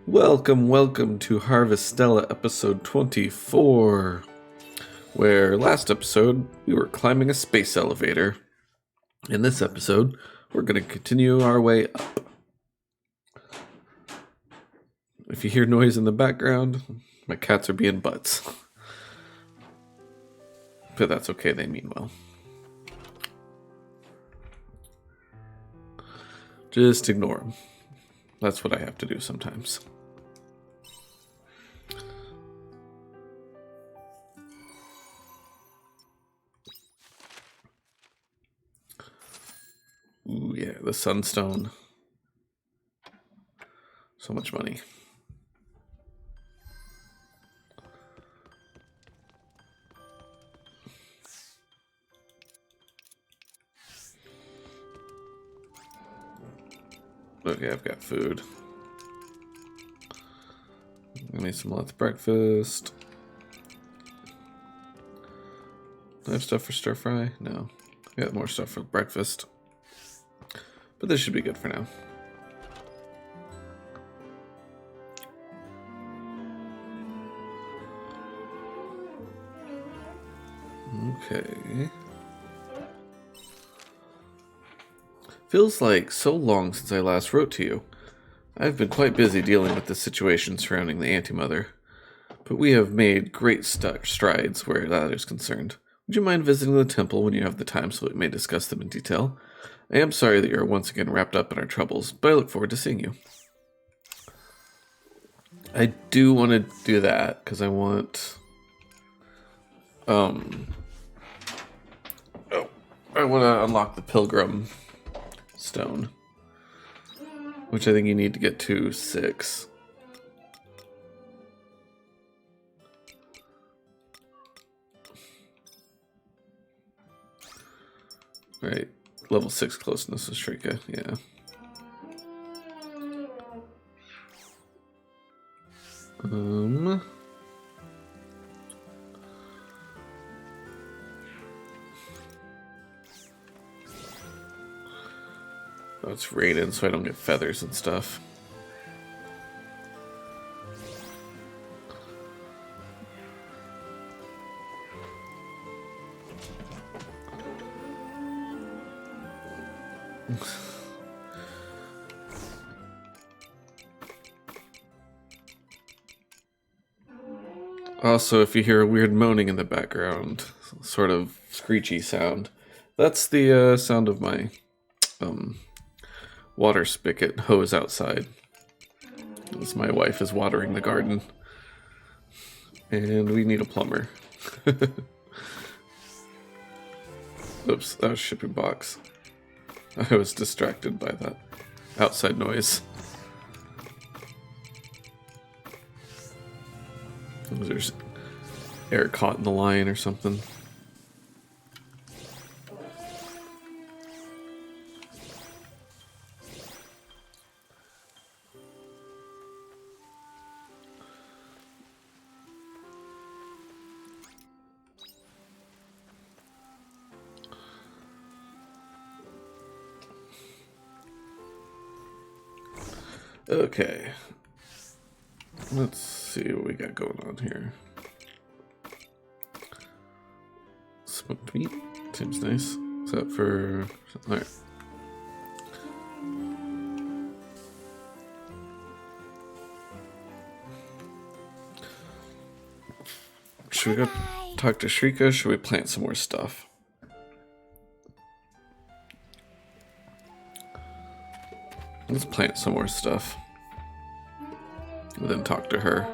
Welcome to Harvestella episode 24, where last episode we were climbing a space elevator. In this episode, we're going to continue our way up. If you hear noise in the background, my cats are being butts. But that's okay, they mean well. Just ignore them. That's what I have to do sometimes. Ooh, yeah, the sunstone. So much money. Okay, I've got food. Give me some lots of breakfast. Do I have stuff for stir fry? No. I got more stuff for breakfast. But this should be good for now. Okay. Feels like so long since I last wrote to you. I've been quite busy dealing with the situation surrounding the Anti-Mother, but we have made great strides where that is concerned. Would you mind visiting the temple when you have the time so we may discuss them in detail? I am sorry that you are once again wrapped up in our troubles, but I look forward to seeing you. I do want to do that, because I want... I want to unlock the Pilgrim Stone, which I think you need to get to 6. Right, level 6 closeness with Shrika, yeah. Oh, it's raining, so I don't get feathers and stuff. Also, if you hear a weird moaning in the background, sort of screechy sound, that's the sound of my water spigot hose outside. As my wife is watering the garden. And we need a plumber. Oops, that was shipping box. I was distracted by that outside noise. There's air caught in the line or something. Okay. Let's see what we got going on here. Smoked meat. Seems nice. Is that for... Alright. Should we go talk to Shrika? Should we plant some more stuff? Let's plant some more stuff. And then talk to her.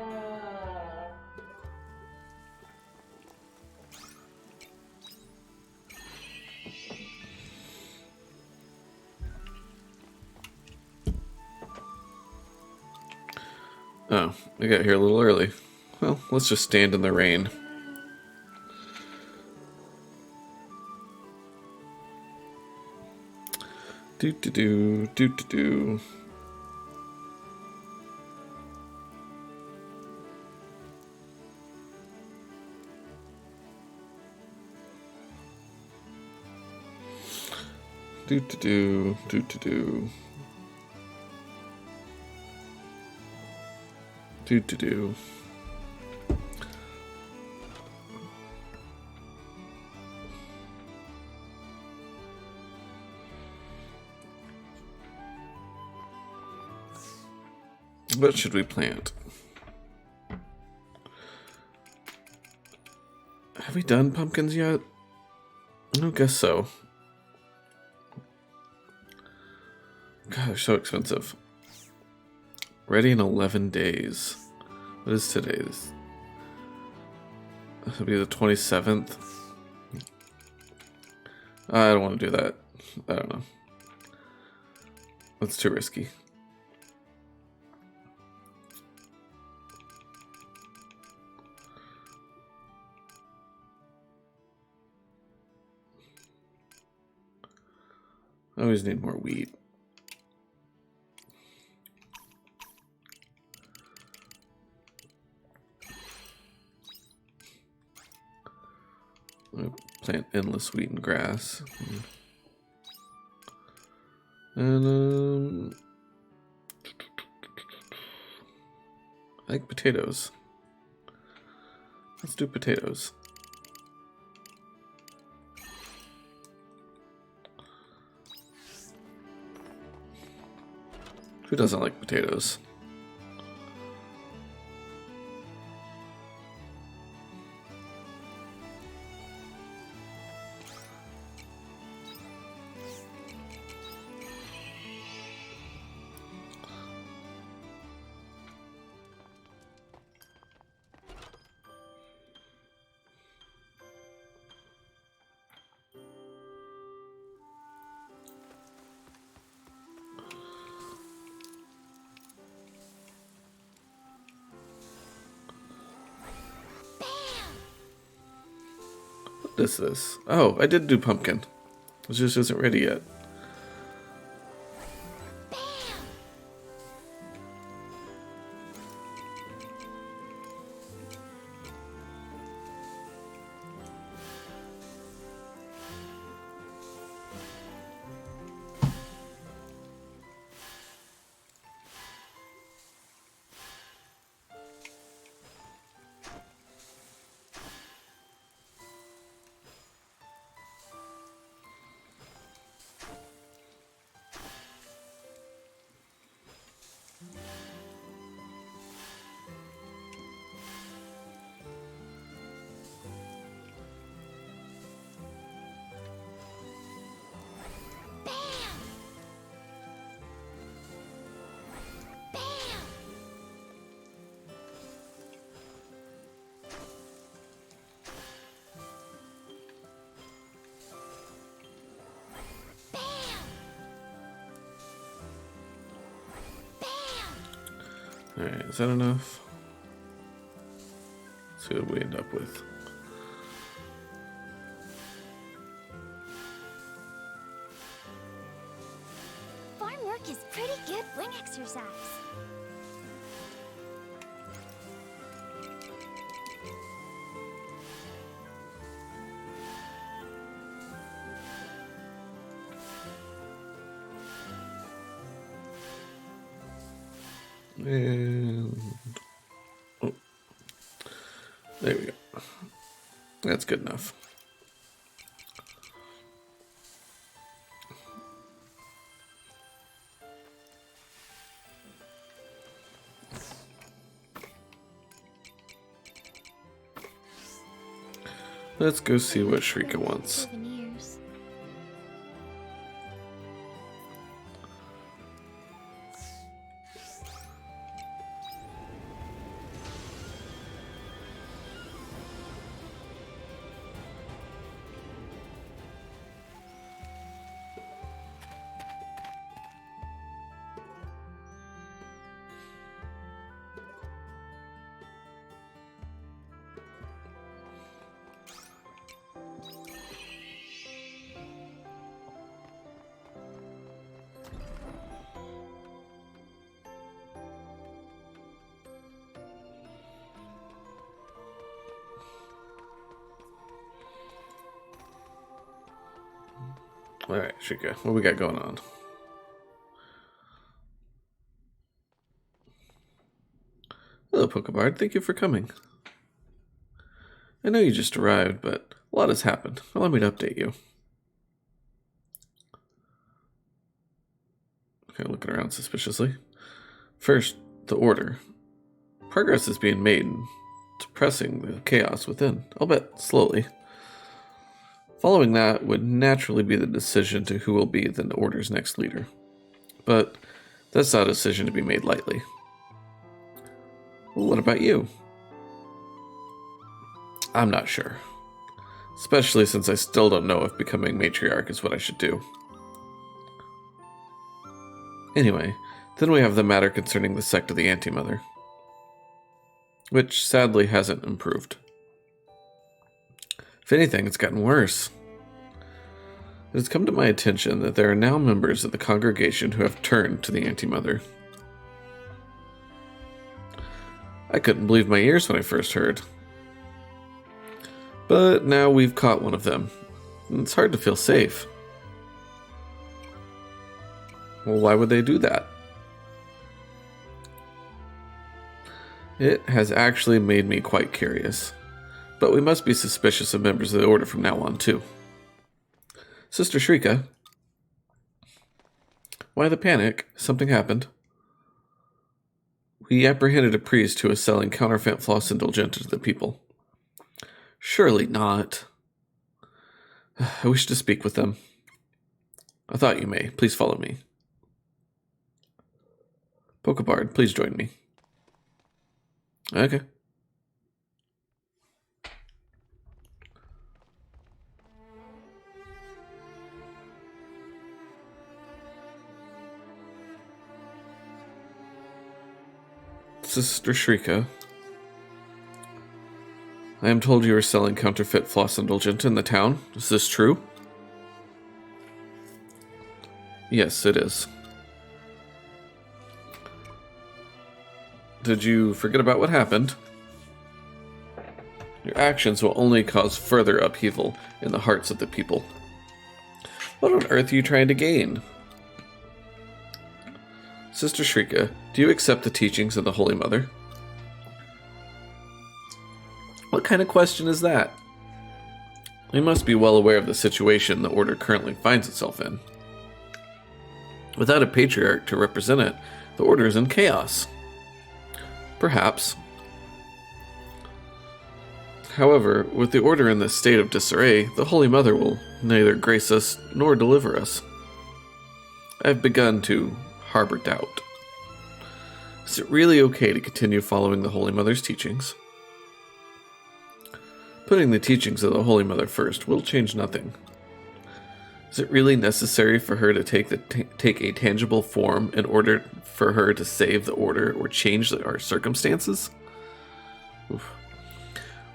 Oh, I got here a little early. Well, let's just stand in the rain. Do-do-do, do-do-do. Do-do-do, do-do-do. Do. What should we plant? Have we done pumpkins yet? I don't guess so. God, they're so expensive. Ready in 11 days. What is today? This will be the 27th. I don't want to do that. I don't know. That's too risky. I always need more wheat. I'll plant endless wheat and grass. And I like potatoes. Let's do potatoes. Who doesn't like potatoes? What is this? Oh, I did do pumpkin. It just isn't ready yet. Alright, is that enough? Let's see what we end up with. Farm work is pretty good wing exercise. And oh, there we go. That's good enough. Let's go see what Shrika wants. Alright, Shrika, what we got going on? Hello, Pokebard. Thank you for coming. I know you just arrived, but a lot has happened. Allow me to update you. Okay, looking around suspiciously. First, the order. Progress is being made in suppressing the chaos within, albeit slowly. Following that would naturally be the decision to who will be the Order's next leader. But that's not a decision to be made lightly. Well, what about you? I'm not sure. Especially since I still don't know if becoming matriarch is what I should do. Anyway, then we have the matter concerning the sect of the Anti-Mother, which sadly hasn't improved. If anything, it's gotten worse. It has come to my attention that there are now members of the congregation who have turned to the Anti-Mother. I couldn't believe my ears when I first heard. But now we've caught one of them, and it's hard to feel safe. Well, why would they do that? It has actually made me quite curious. But we must be suspicious of members of the Order from now on, too. Sister Shrika? Why the panic? Something happened. We apprehended a priest who was selling counterfeit floss indulgenta to the people. Surely not. I wish to speak with them. I thought you may. Please follow me. Pokebard, please join me. Okay. Sister Shrika, I am told you are selling counterfeit floss indulgenta in the town. Is this true? Yes, it is. Did you forget about what happened? Your actions will only cause further upheaval in the hearts of the people. What on earth are you trying to gain? Sister Shrika, do you accept the teachings of the Holy Mother? What kind of question is that? You must be well aware of the situation the Order currently finds itself in. Without a patriarch to represent it, the Order is in chaos. Perhaps. However, with the Order in this state of disarray, the Holy Mother will neither grace us nor deliver us. I have begun to harbor doubt. Is it really okay to continue following the Holy Mother's teachings? Putting the teachings of the Holy Mother first will change nothing. Is it really necessary for her to take a tangible form in order for her to save the Order or change our circumstances? Oof.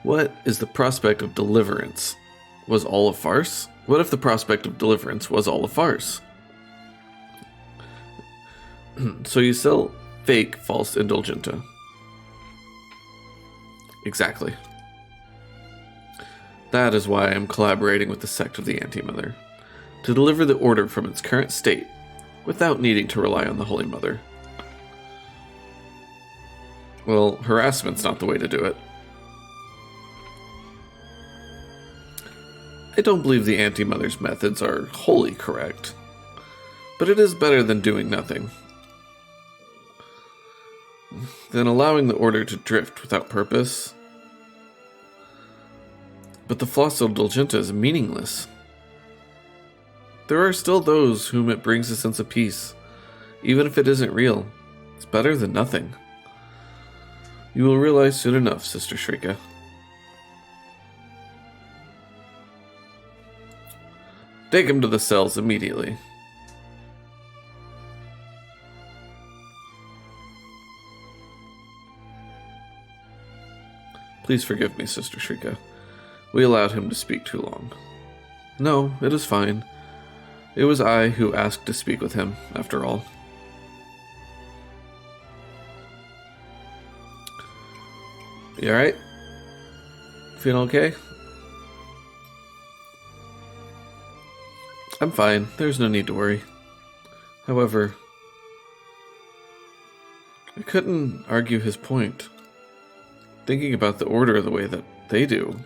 What is the prospect of deliverance? Was all a farce? What if the prospect of deliverance was all a farce? So you sell fake false indulgenta. Exactly. That is why I am collaborating with the sect of the Anti-Mother, to deliver the Order from its current state, without needing to rely on the Holy Mother. Well, harassment's not the way to do it. I don't believe the Anti-Mother's methods are wholly correct, but it is better than doing nothing. Than allowing the Order to drift without purpose. But the floss indulgenta is meaningless. There are still those whom it brings a sense of peace. Even if it isn't real, it's better than nothing. You will realize soon enough, Sister Shrika. Take him to the cells immediately. Please forgive me, Sister Shrika. We allowed him to speak too long. No, it is fine. It was I who asked to speak with him, after all. You alright? Feeling okay? I'm fine. There's no need to worry. However, I couldn't argue his point. thinking about the order the way that they do.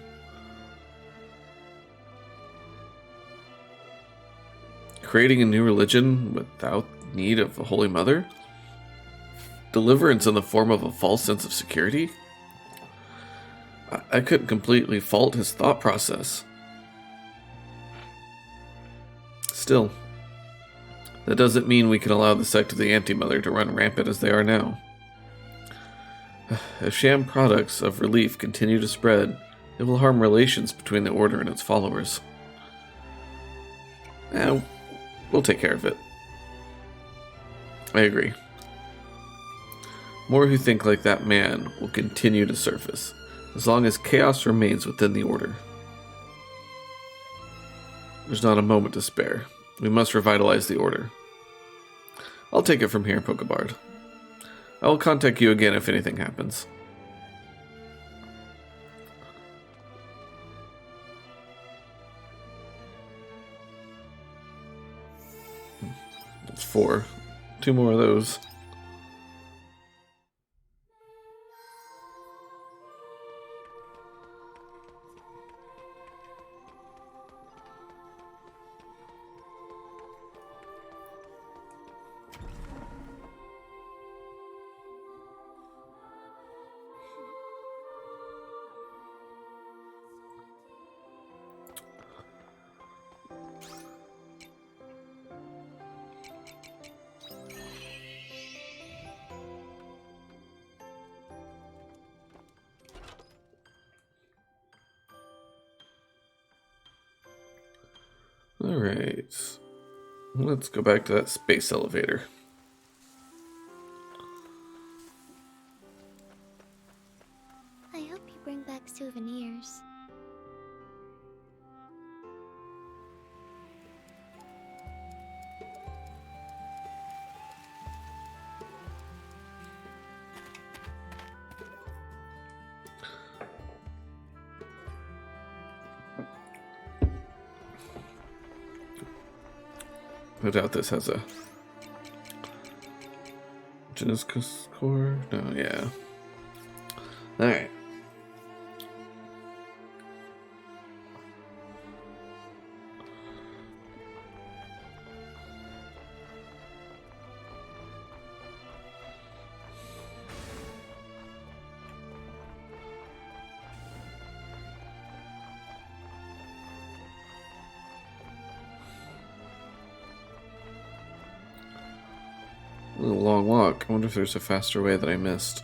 Creating a new religion without need of a Holy Mother? Deliverance in the form of a false sense of security? I couldn't completely fault his thought process. Still, that doesn't mean we can allow the sect of the Anti-Mother to run rampant as they are now. If sham products of relief continue to spread, it will harm relations between the Order and its followers. We'll take care of it. I agree. More who think like that man will continue to surface, as long as chaos remains within the Order. There's not a moment to spare. We must revitalize the Order. I'll take it from here, Pokebard. I will contact you again if anything happens. That's 4. 2 more of those. Alright. Let's go back to that space elevator. I hope you bring back souvenirs. I doubt this has a Genescus core. No, yeah. Alright. A long walk. I wonder if there's a faster way that I missed.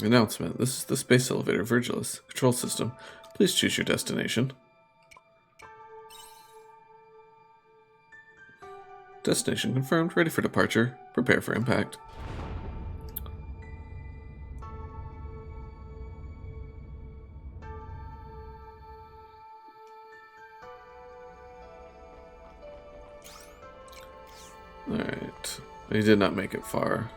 Announcement. This is the space elevator, Virgilus. Control system. Please choose your destination. Destination confirmed. Ready for departure. Prepare for impact. Alright. He did not make it far.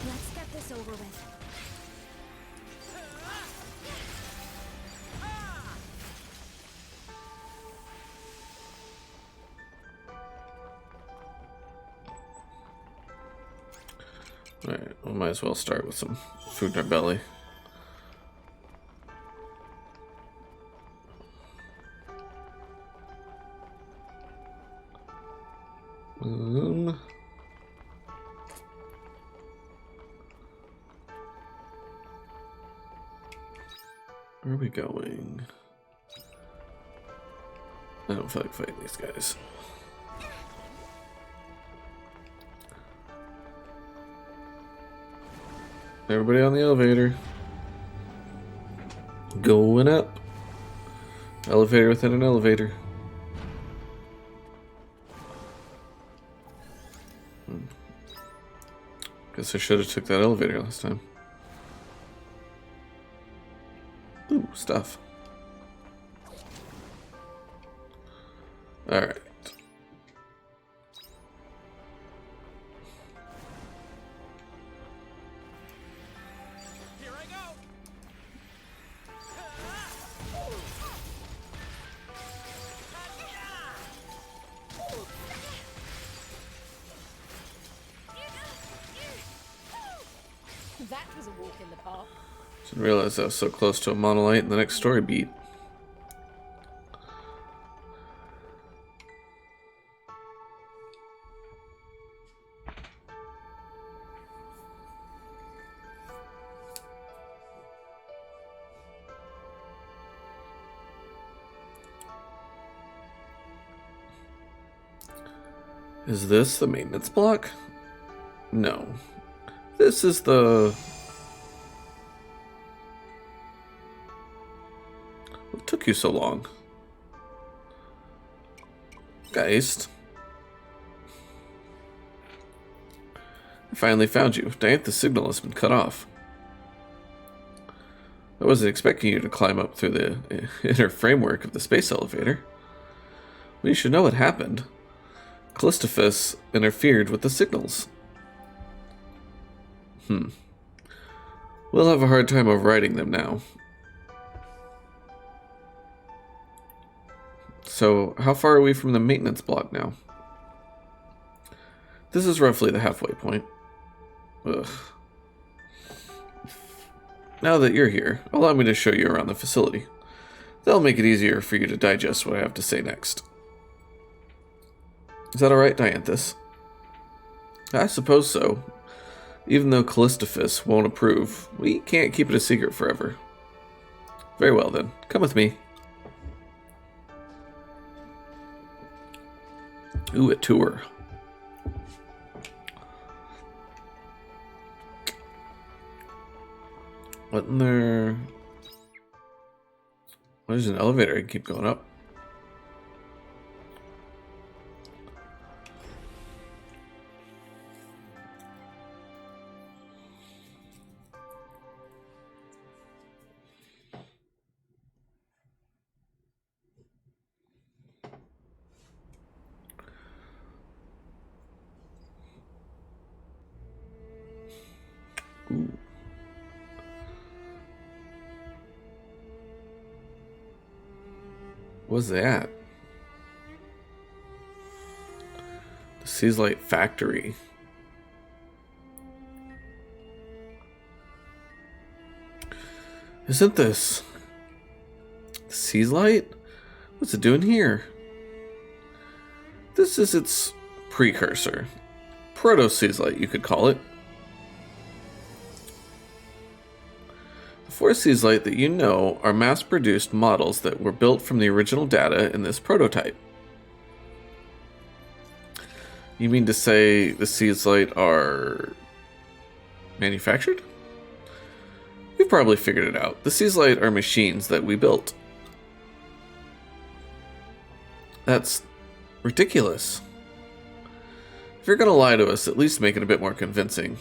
Let's get this over with. Alright, we might as well start with some food in our belly. Where are we going? I don't feel like fighting these guys. Everybody on the elevator. Going up. Elevator within an elevator. Guess I should have took that elevator last time. Ooh, stuff. Alright. Here I go. That was a walk in the park. Didn't realize I was so close to a monolite in the next story beat. Is this the maintenance block? No. This is the... What took you so long? Geist. I finally found you. Diantha's signal has been cut off. I wasn't expecting you to climb up through the inner framework of the space elevator. But you should know what happened. Callistophus interfered with the signals. We'll have a hard time overriding them now. So, how far are we from the maintenance block now? This is roughly the halfway point. Ugh. Now that you're here, allow me to show you around the facility. That'll make it easier for you to digest what I have to say next. Is that alright, Dianthus? I suppose so. Even though Callistophus won't approve, we can't keep it a secret forever. Very well then, come with me. Ooh, a tour. What in there? There's an elevator I can keep going up. Ooh. What's that? The Seaslight Factory. Isn't this the Seaslight? What's it doing here? This is its precursor. Proto-Seaslight, you could call it. The four Seaslight that you know are mass-produced models that were built from the original data in this prototype. You mean to say the Seaslight are manufactured? You've probably figured it out. The Seaslight are machines that we built. That's ridiculous. If you're gonna lie to us, at least make it a bit more convincing.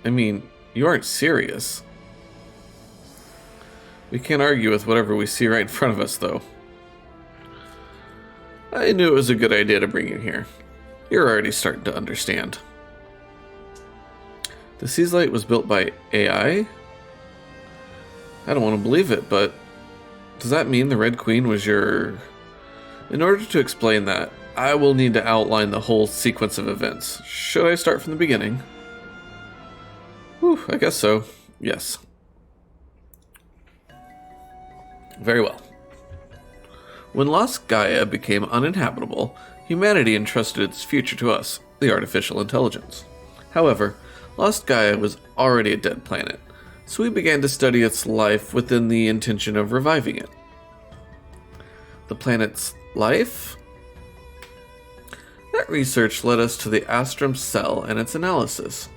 I mean, you aren't serious. We can't argue with whatever we see right in front of us, though. I knew it was a good idea to bring you here. You're already starting to understand. The Seaslight was built by AI? I don't want to believe it, but does that mean the Red Queen was your... In order to explain that, I will need to outline the whole sequence of events. Should I start from the beginning? Whew, I guess so. Yes. Very well. When Lost Gaia became uninhabitable, humanity entrusted its future to us, the artificial intelligence. However, Lost Gaia was already a dead planet, so we began to study its life within the intention of reviving it. The planet's life? That research led us to the Astrum cell and its analysis.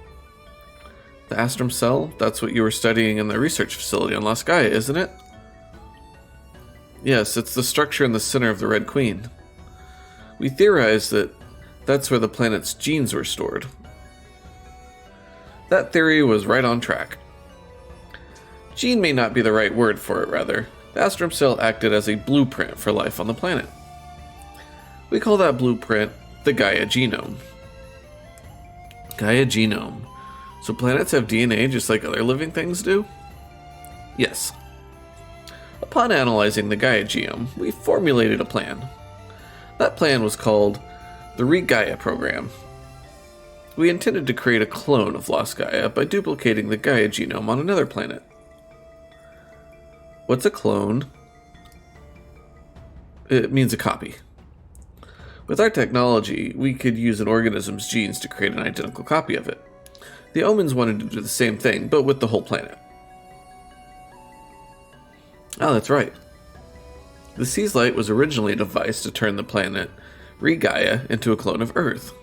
The Astrum cell? That's what you were studying in the research facility on Lost Gaia, isn't it? Yes, it's the structure in the center of the Red Queen. We theorized that that's where the planet's genes were stored. That theory was right on track. Gene may not be the right word for it, rather. The Astrum cell acted as a blueprint for life on the planet. We call that blueprint the Gaia genome. Gaia genome. So planets have DNA just like other living things do? Yes. Upon analyzing the Gaia genome, we formulated a plan. That plan was called the Re-Gaia program. We intended to create a clone of Lost Gaia by duplicating the Gaia genome on another planet. What's a clone? It means a copy. With our technology, we could use an organism's genes to create an identical copy of it. The Omens wanted to do the same thing, but with the whole planet. Oh, that's right. The Seaslight was originally a device to turn the planet Re-Gaia into a clone of Earth.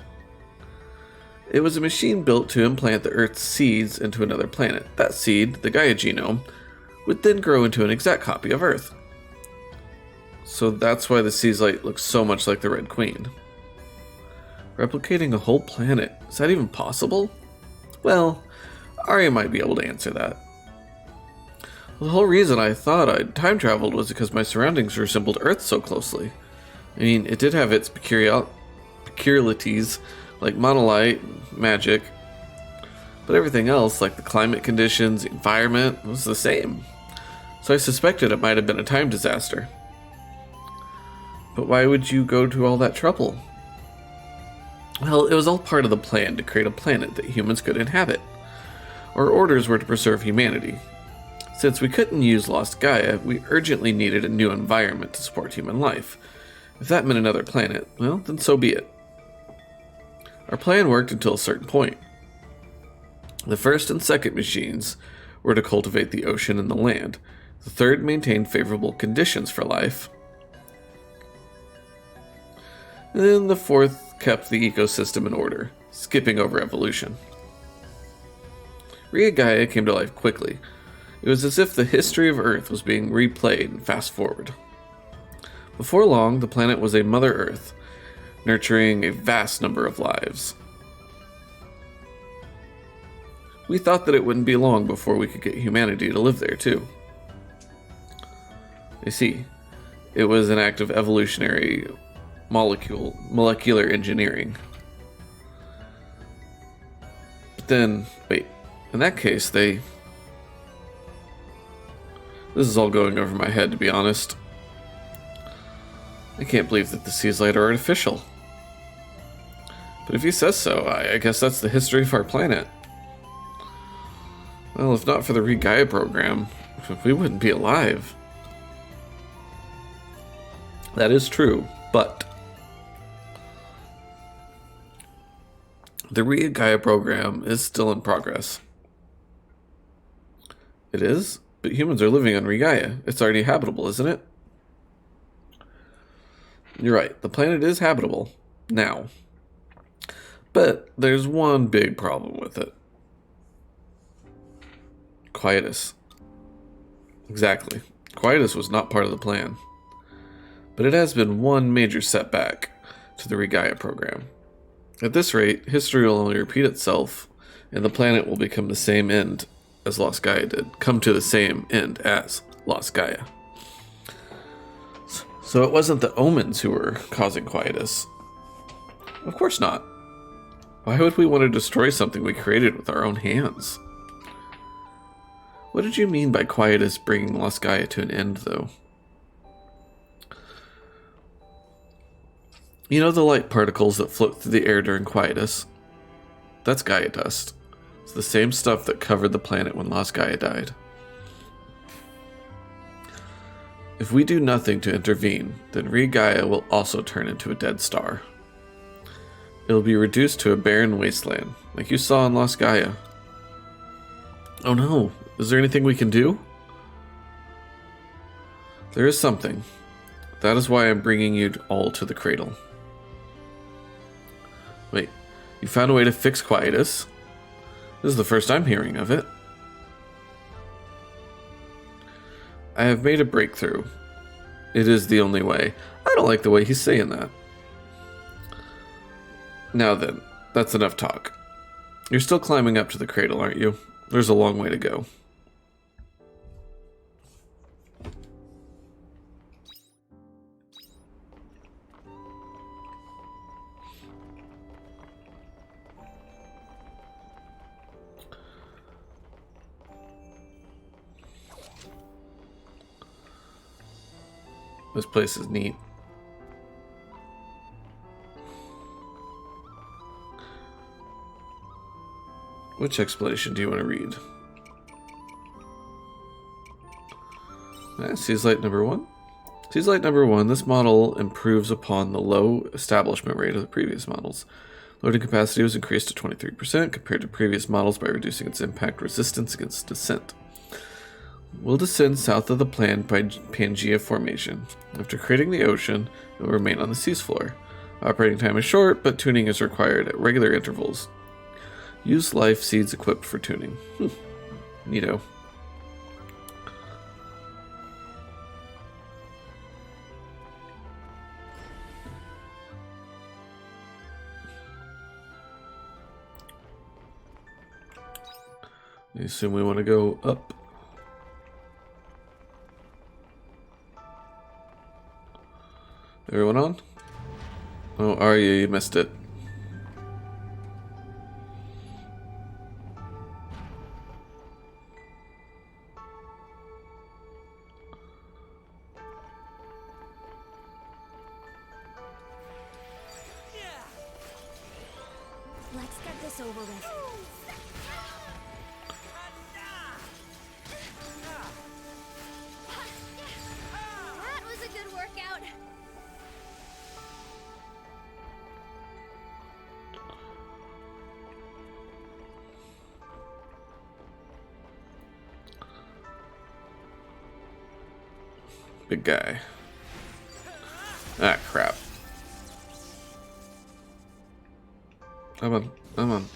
It was a machine built to implant the Earth's seeds into another planet. That seed, the Gaia genome, would then grow into an exact copy of Earth. So that's why the Seaslight looks so much like the Red Queen. Replicating a whole planet, is that even possible? Well, Arya might be able to answer that. The whole reason I thought I'd time traveled was because my surroundings resembled Earth so closely. I mean, it did have its peculiarities, like monolight, magic, but everything else, like the climate conditions, the environment, was the same. So I suspected it might have been a time disaster. But why would you go to all that trouble? Well, it was all part of the plan to create a planet that humans could inhabit. Our orders were to preserve humanity. Since we couldn't use Lost Gaia, we urgently needed a new environment to support human life. If that meant another planet, well, then so be it. Our plan worked until a certain point. The first and second machines were to cultivate the ocean and the land. The third maintained favorable conditions for life. And then the fourth kept the ecosystem in order, skipping over evolution. Re-Gaia came to life quickly. It was as if the history of Earth was being replayed and fast-forward. Before long, the planet was a Mother Earth, nurturing a vast number of lives. We thought that it wouldn't be long before we could get humanity to live there, too. You see, it was an act of evolutionary molecular engineering. But then, wait, in that case, This is all going over my head, to be honest. I can't believe that the Seaslight are artificial. But if he says so, I guess that's the history of our planet. Well, if not for the Re-Gaia program, we wouldn't be alive. That is true, but the Re-Gaia program is still in progress. It is? But humans are living on Re-Gaia. It's already habitable, isn't it? You're right, the planet is habitable. Now. But there's one big problem with it. Quietus. Exactly. Quietus was not part of the plan. But it has been one major setback to the Re-Gaia program. At this rate, history will only repeat itself, and the planet will become the same end as Lost Gaia did. Come to the same end as Lost Gaia. So it wasn't the Omens who were causing Quietus. Of course not. Why would we want to destroy something we created with our own hands? What did you mean by Quietus bringing Lost Gaia to an end, though? You know the light particles that float through the air during Quietus? That's Gaia dust. It's the same stuff that covered the planet when Lost Gaia died. If we do nothing to intervene, then Re-Gaia will also turn into a dead star. It will be reduced to a barren wasteland, like you saw in Lost Gaia. Oh no, is there anything we can do? There is something. That is why I'm bringing you all to the cradle. Wait, you found a way to fix Quietus? This is the first I'm hearing of it. I have made a breakthrough. It is the only way. I don't like the way he's saying that. Now then, that's enough talk. You're still climbing up to the cradle, aren't you? There's a long way to go. This place is neat. Which explanation do you want to read? Sees light number 1. Sees light number 1. This model improves upon the low establishment rate of the previous models. Loading capacity was increased to 23% compared to previous models by reducing its impact resistance against descent. Will descend south of the planned Pangea Formation. After creating the ocean, it will remain on the seafloor. Operating time is short, but tuning is required at regular intervals. Use life seeds equipped for tuning. Neato. I assume we want to go up. Everyone on? Oh, are you? You missed it. Let's get this over with. That was a good workout. Big guy. Ah, crap. Come on, come on.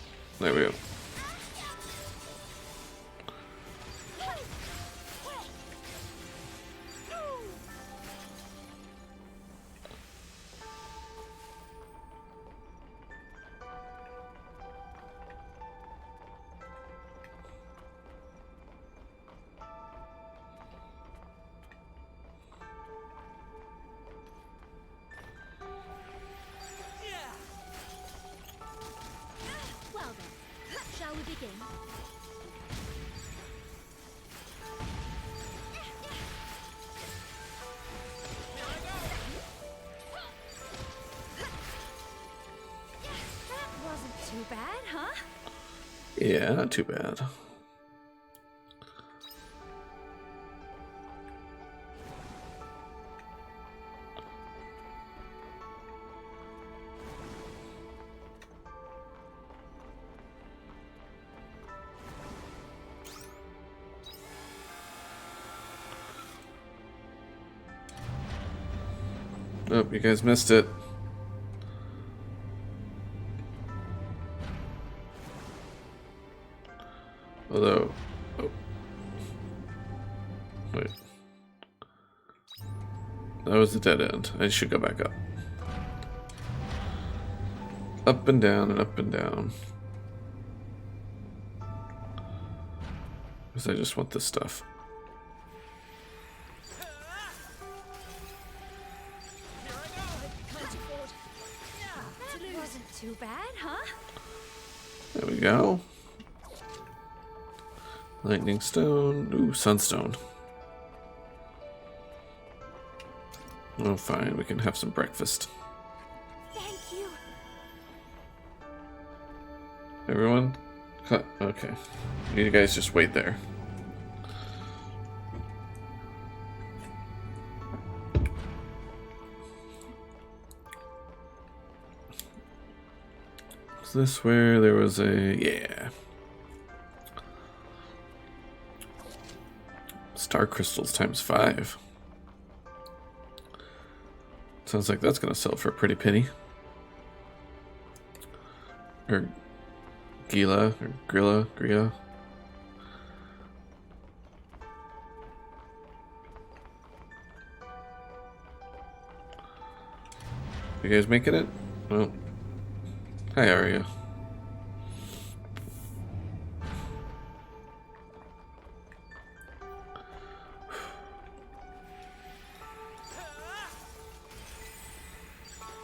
There we go. Well then, shall we begin? That wasn't too bad, huh? Yeah, not too bad. Oh, you guys missed it. Although, oh. Wait. That was a dead end. I should go back up. Up and down and up and down. Because I just want this stuff. That wasn't too bad, huh? There we go. Lightning stone. Ooh, sunstone. Oh, fine. We can have some breakfast. Thank you. Everyone? Okay. You guys just wait there. Is this where there was a... Yeah. Star crystals times 5. Sounds like that's going to sell for a pretty penny. Or Gila, or Grilla. You guys making it? Well, hi, Arya. Here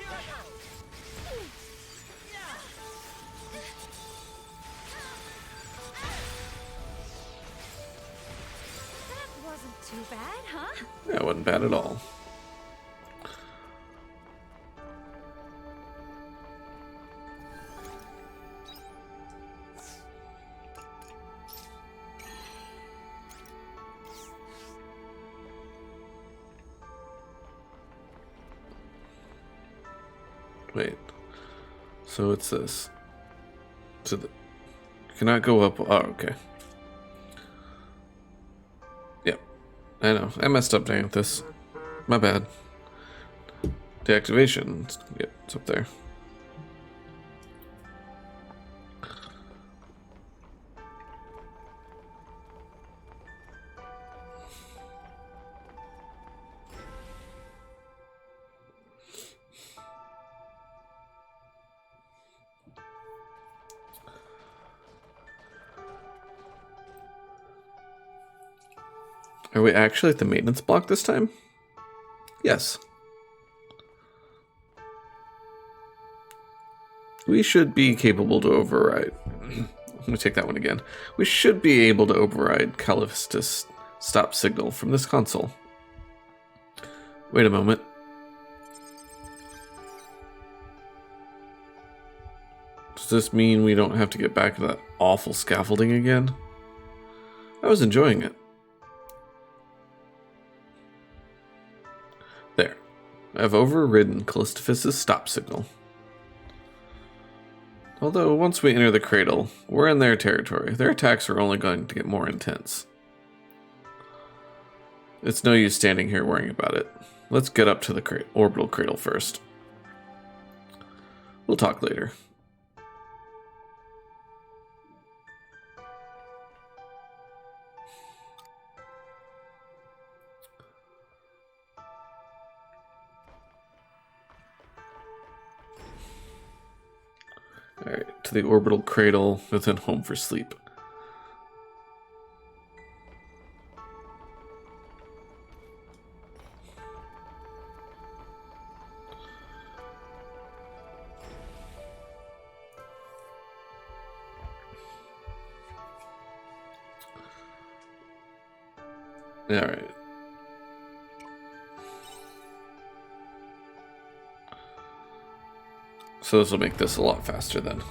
I go. That wasn't too bad, huh? That wasn't bad at all. Wait. So it's this. To the. Cannot go up. Oh, okay. Yep. I know. I messed up doing this. My bad. Deactivation. Yep, it's up there. Are we actually at the maintenance block this time? Yes. We should be capable to override. Let me take that one again. We should be able to override Callista's stop signal from this console. Wait a moment. Does this mean we don't have to get back to that awful scaffolding again? I was enjoying it. There. I've overridden Callista's stop signal. Although, once we enter the cradle, we're in their territory. Their attacks are only going to get more intense. It's no use standing here worrying about it. Let's get up to the orbital cradle first. We'll talk later. Alright, to the orbital cradle, and then home for sleep. Alright. So this will make this a lot faster then.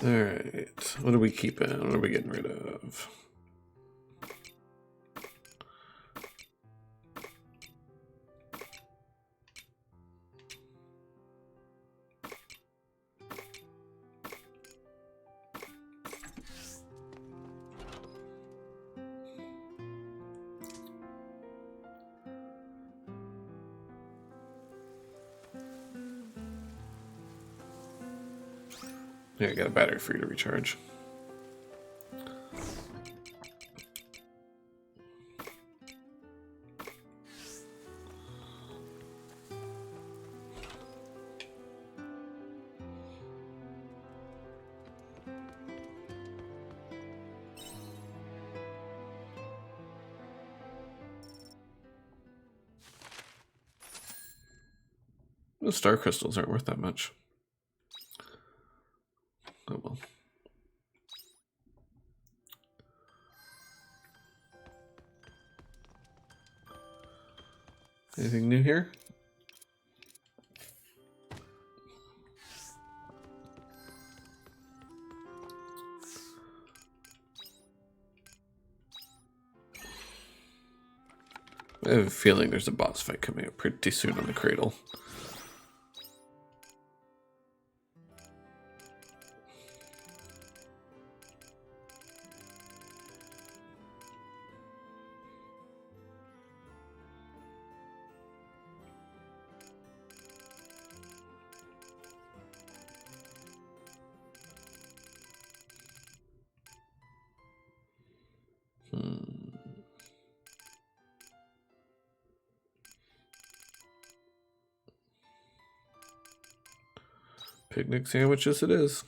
Alright, what are we keeping? What are we getting rid of? Yeah, I got a battery for you to recharge. Those star crystals aren't worth that much. Oh well. Anything new here? I have a feeling there's a boss fight coming up pretty soon on the cradle. Picnic sandwiches it is.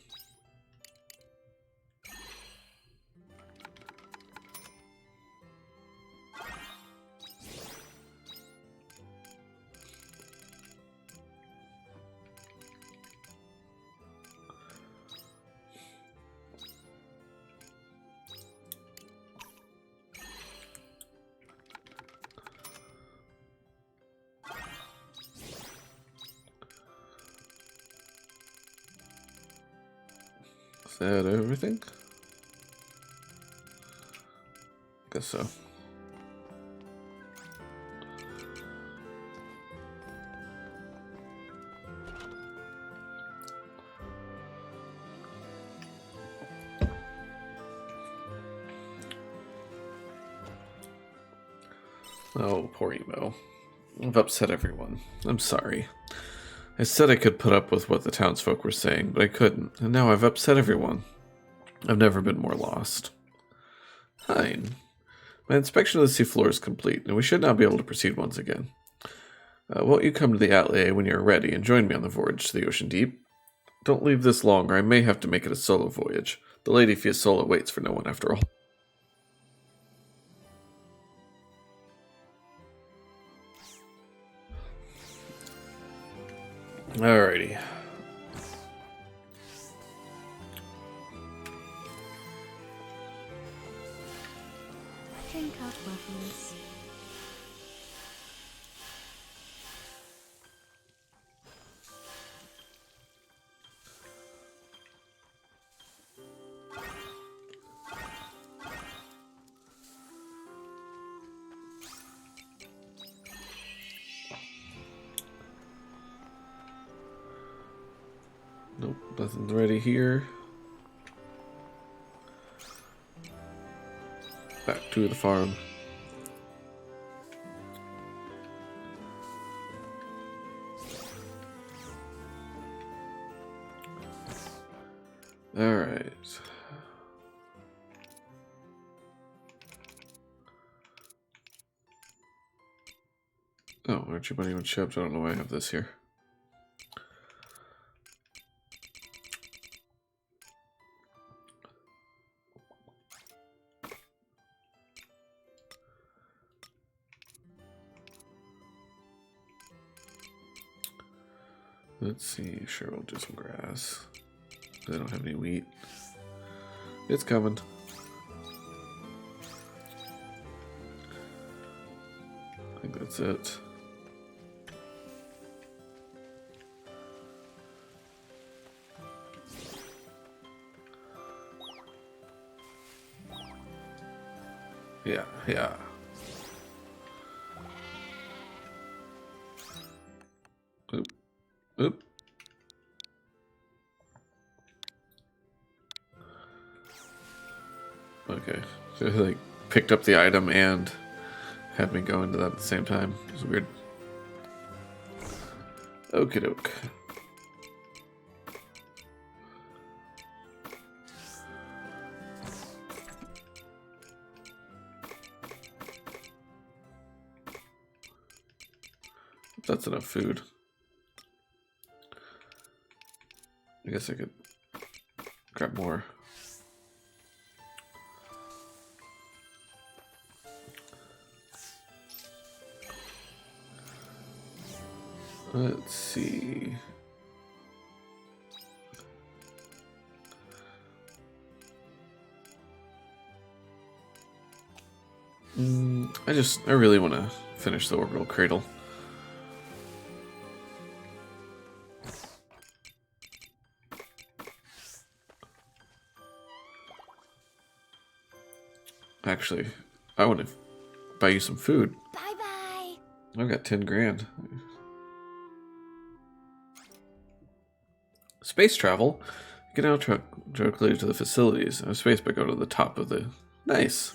Is that everything? Guess so. Oh, poor Emo. I've upset everyone. I'm sorry. I said I could put up with what the townsfolk were saying, but I couldn't, and now I've upset everyone. I've never been more lost. Fine. My inspection of the seafloor is complete, and we should now be able to proceed once again. Won't you come to the Atelier when you're ready and join me on the voyage to the ocean deep? Don't leave this long, or I may have to make it a solo voyage. The Lady Fiasola waits for no one after all. Alrighty. Drink up, lovelies. Nope, nothing's ready here. Back to the farm. Alright. Oh, Archie Bunny and Chips. I don't know why I have this here. Let's see. Sure, we'll do some grass. I don't have any wheat. It's coming. I think that's it. Yeah. Oop. Okay. So they like picked up the item and had me go into that at the same time. It was weird. Okie doke. That's enough food. I guess I could grab more. Let's see. I really want to finish the orbital cradle. Actually, I want to buy you some food. Bye-bye. I've got 10 grand. Space travel? You can now truck directly to the facilities. Space but go to the top of the... Nice.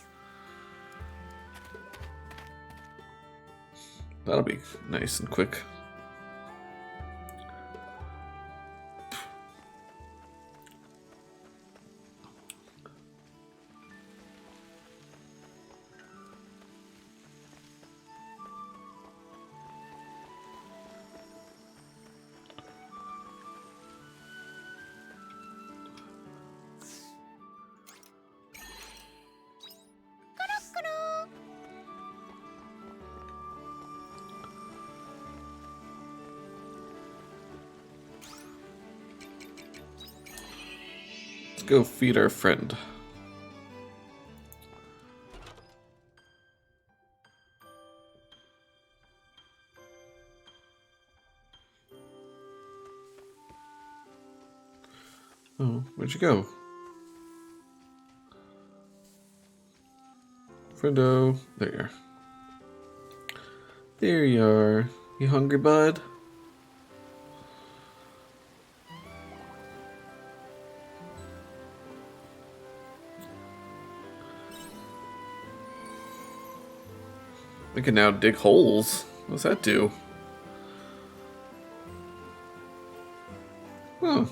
That'll be nice and quick. Let's go feed our friend. Oh, where'd you go? Friendo. There you are. There you are. You hungry, bud? We can now dig holes. What's that do? Huh.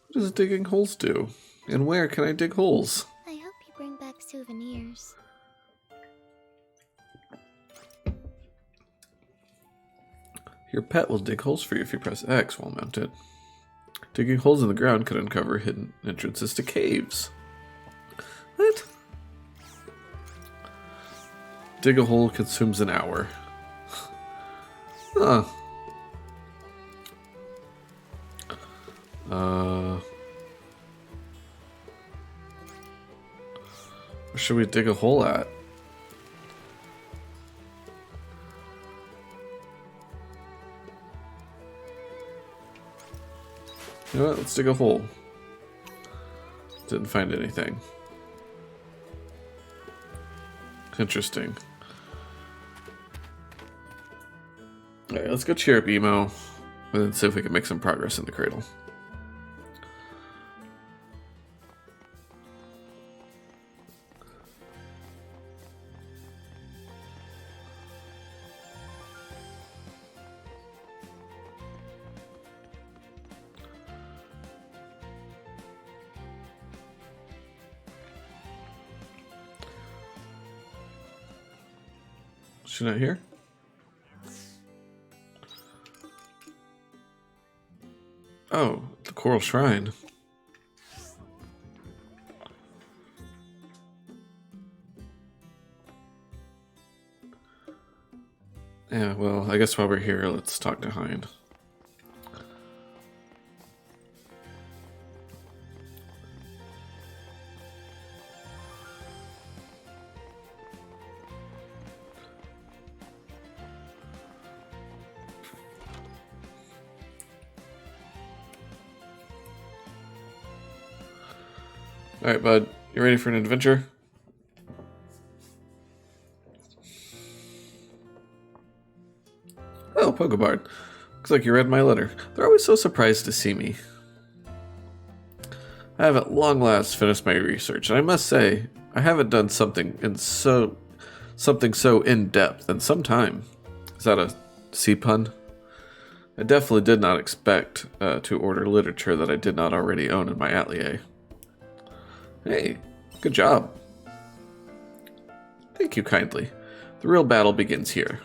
What does digging holes do? And where can I dig holes? I hope you bring back souvenirs. Your pet will dig holes for you if you press X while mounted. Digging holes in the ground could uncover hidden entrances to caves. What? Dig a hole consumes an hour. Huh. Where should we dig a hole at? You know what? Let's dig a hole. Didn't find anything. Interesting. Alright, let's go cheer up Emo and then see if we can make some progress in the cradle. She not here? Oh, the Coral Shrine. Yeah, well, I guess while we're here, let's talk to Hind. Alright, bud. You ready for an adventure? Oh, Pokebard. Looks like you read my letter. They're always so surprised to see me. I have at long last finished my research, and I must say, I haven't done something so in-depth in some time. Is that a C pun? I definitely did not expect to order literature that I did not already own in my atelier. Hey, good job. Thank you kindly. The real battle begins here.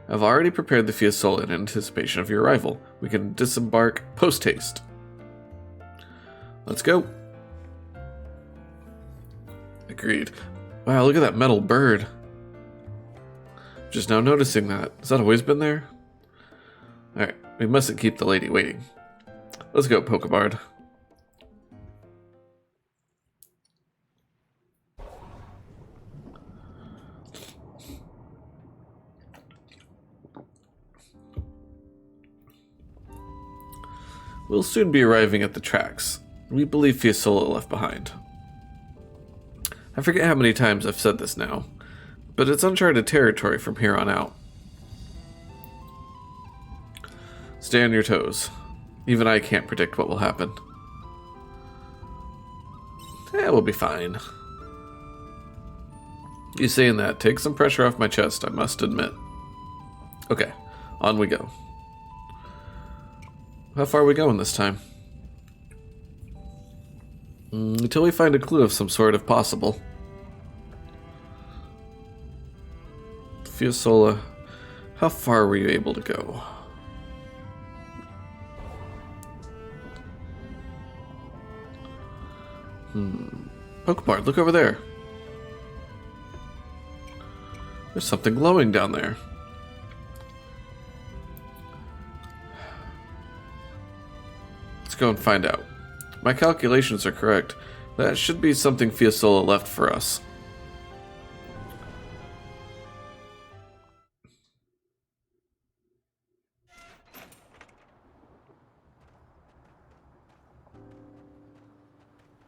I've already prepared the Fiasola in anticipation of your arrival. We can disembark post-haste. Let's go. Agreed. Wow, look at that metal bird. Just now noticing that. Has that always been there? Alright, we mustn't keep the lady waiting. Let's go, Pokebard. We'll soon be arriving at the tracks. We believe Fiasola left behind. I forget how many times I've said this now, but it's uncharted territory from here on out. Stay on your toes. Even I can't predict what will happen. We'll be fine. You saying that takes some pressure off my chest, I must admit. Okay, on we go. How far are we going this time? Until we find a clue of some sort if possible. Fiasola, how far were you able to go? Pokebard, look over there. There's something glowing down there. Let's go and find out. My calculations are correct. That should be something Fiasola left for us.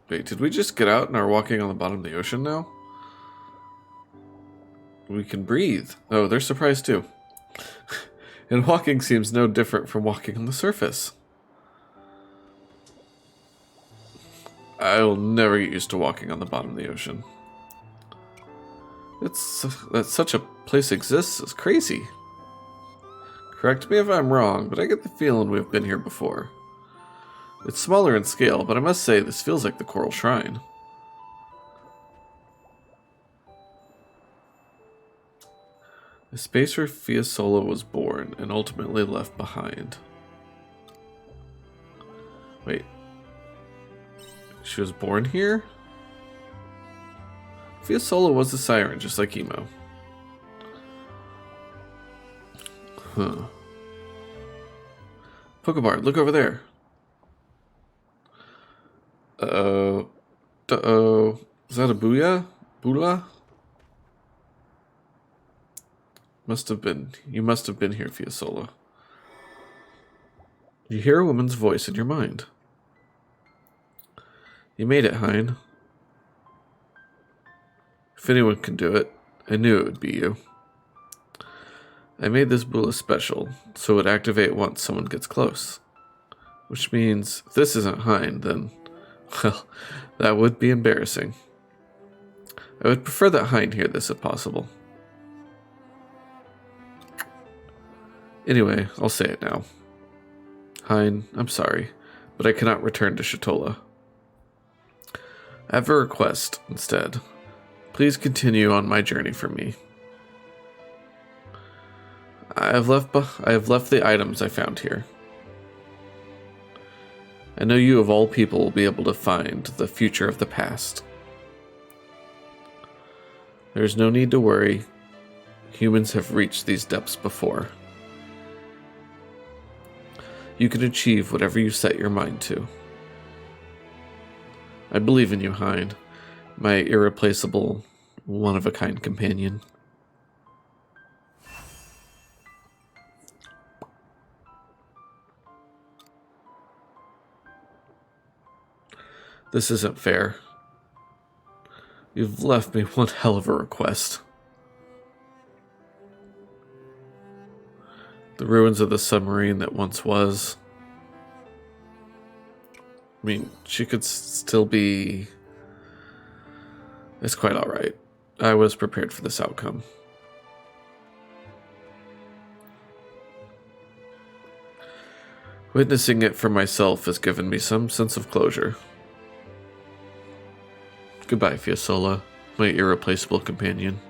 Wait, did we just get out and are walking on the bottom of the ocean now? We can breathe. Oh, they're surprised too. And walking seems no different from walking on the surface. I'll never get used to walking on the bottom of the ocean. That such a place exists is crazy. Correct me if I'm wrong, but I get the feeling we've been here before. It's smaller in scale, but I must say this feels like the Coral Shrine. The space where Fiasola was born and ultimately left behind. Wait. She was born here? Fiasola was a siren, just like Emo. Huh. Pokebard, look over there. Uh-oh. Uh-oh. Is that a Booyah? Bula? You must have been here, Fiasola. You hear a woman's voice in your mind. You made it, Hein. If anyone can do it, I knew it would be you. I made this Bula special, so it would activate once someone gets close. Which means, if this isn't Hein, then, well, that would be embarrassing. I would prefer that Hein hear this if possible. Anyway, I'll say it now. Hein, I'm sorry, but I cannot return to Shatola. I have a request instead. Please continue on my journey for me. I have left the items I found here. I know you of all people will be able to find the future of the past. There is no need to worry. Humans have reached these depths before. You can achieve whatever you set your mind to. I believe in you, Hein, my irreplaceable, one-of-a-kind companion. This isn't fair. You've left me one hell of a request. The ruins of the submarine that once was. I mean, she could still be... It's quite alright. I was prepared for this outcome. Witnessing it for myself has given me some sense of closure. Goodbye, Fiasola, my irreplaceable companion.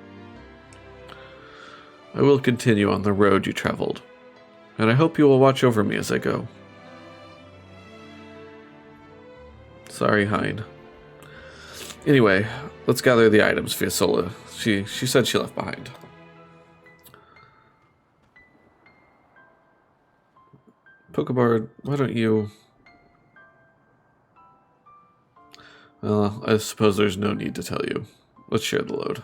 I will continue on the road you traveled, and I hope you will watch over me as I go. Sorry, Hein. Anyway, let's gather the items Fiasola. She said she left behind. Pokebard, why don't you... Well, I suppose there's no need to tell you. Let's share the load.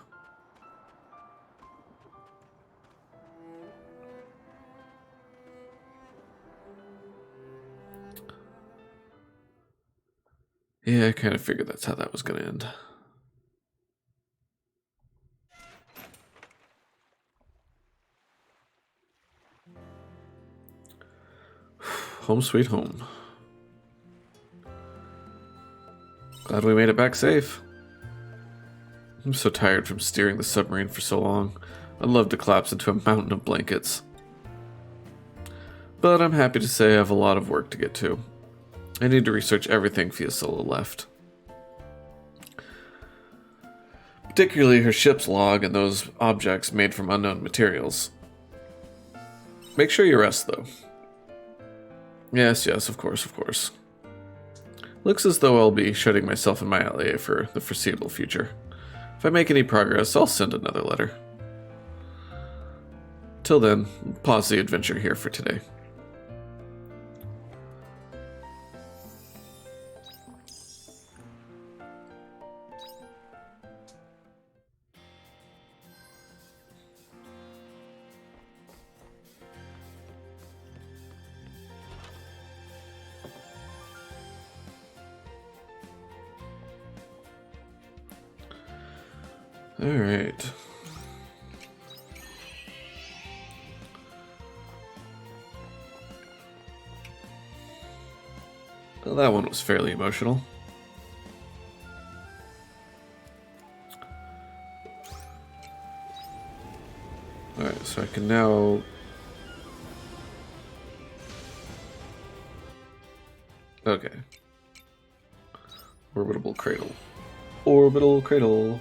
Yeah, I kind of figured that's how that was going to end. Home sweet home. Glad we made it back safe. I'm so tired from steering the submarine for so long. I'd love to collapse into a mountain of blankets. But I'm happy to say I have a lot of work to get to. I need to research everything Fiasola left. Particularly her ship's log and those objects made from unknown materials. Make sure you rest, though. Yes, of course. Looks as though I'll be shutting myself in my alley for the foreseeable future. If I make any progress, I'll send another letter. Till then, pause the adventure here for today. Alright. Well, that one was fairly emotional. Alright, so I can now... Okay. Orbital cradle. Orbital cradle.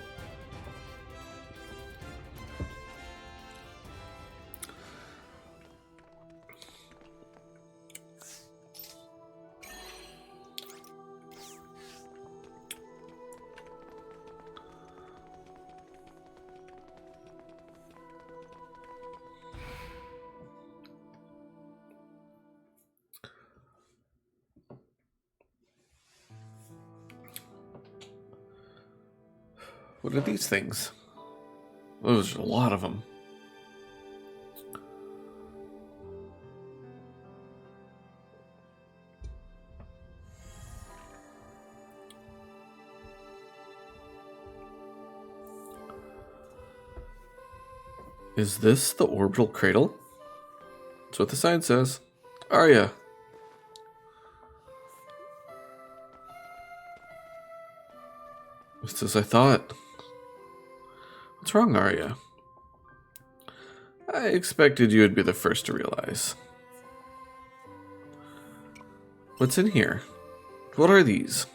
What are these things? Oh, there's a lot of them. Is this the orbital cradle? That's what the sign says. Arya. Just as I thought. What's wrong, Arya? I expected you would be the first to realize. What's in here? What are these?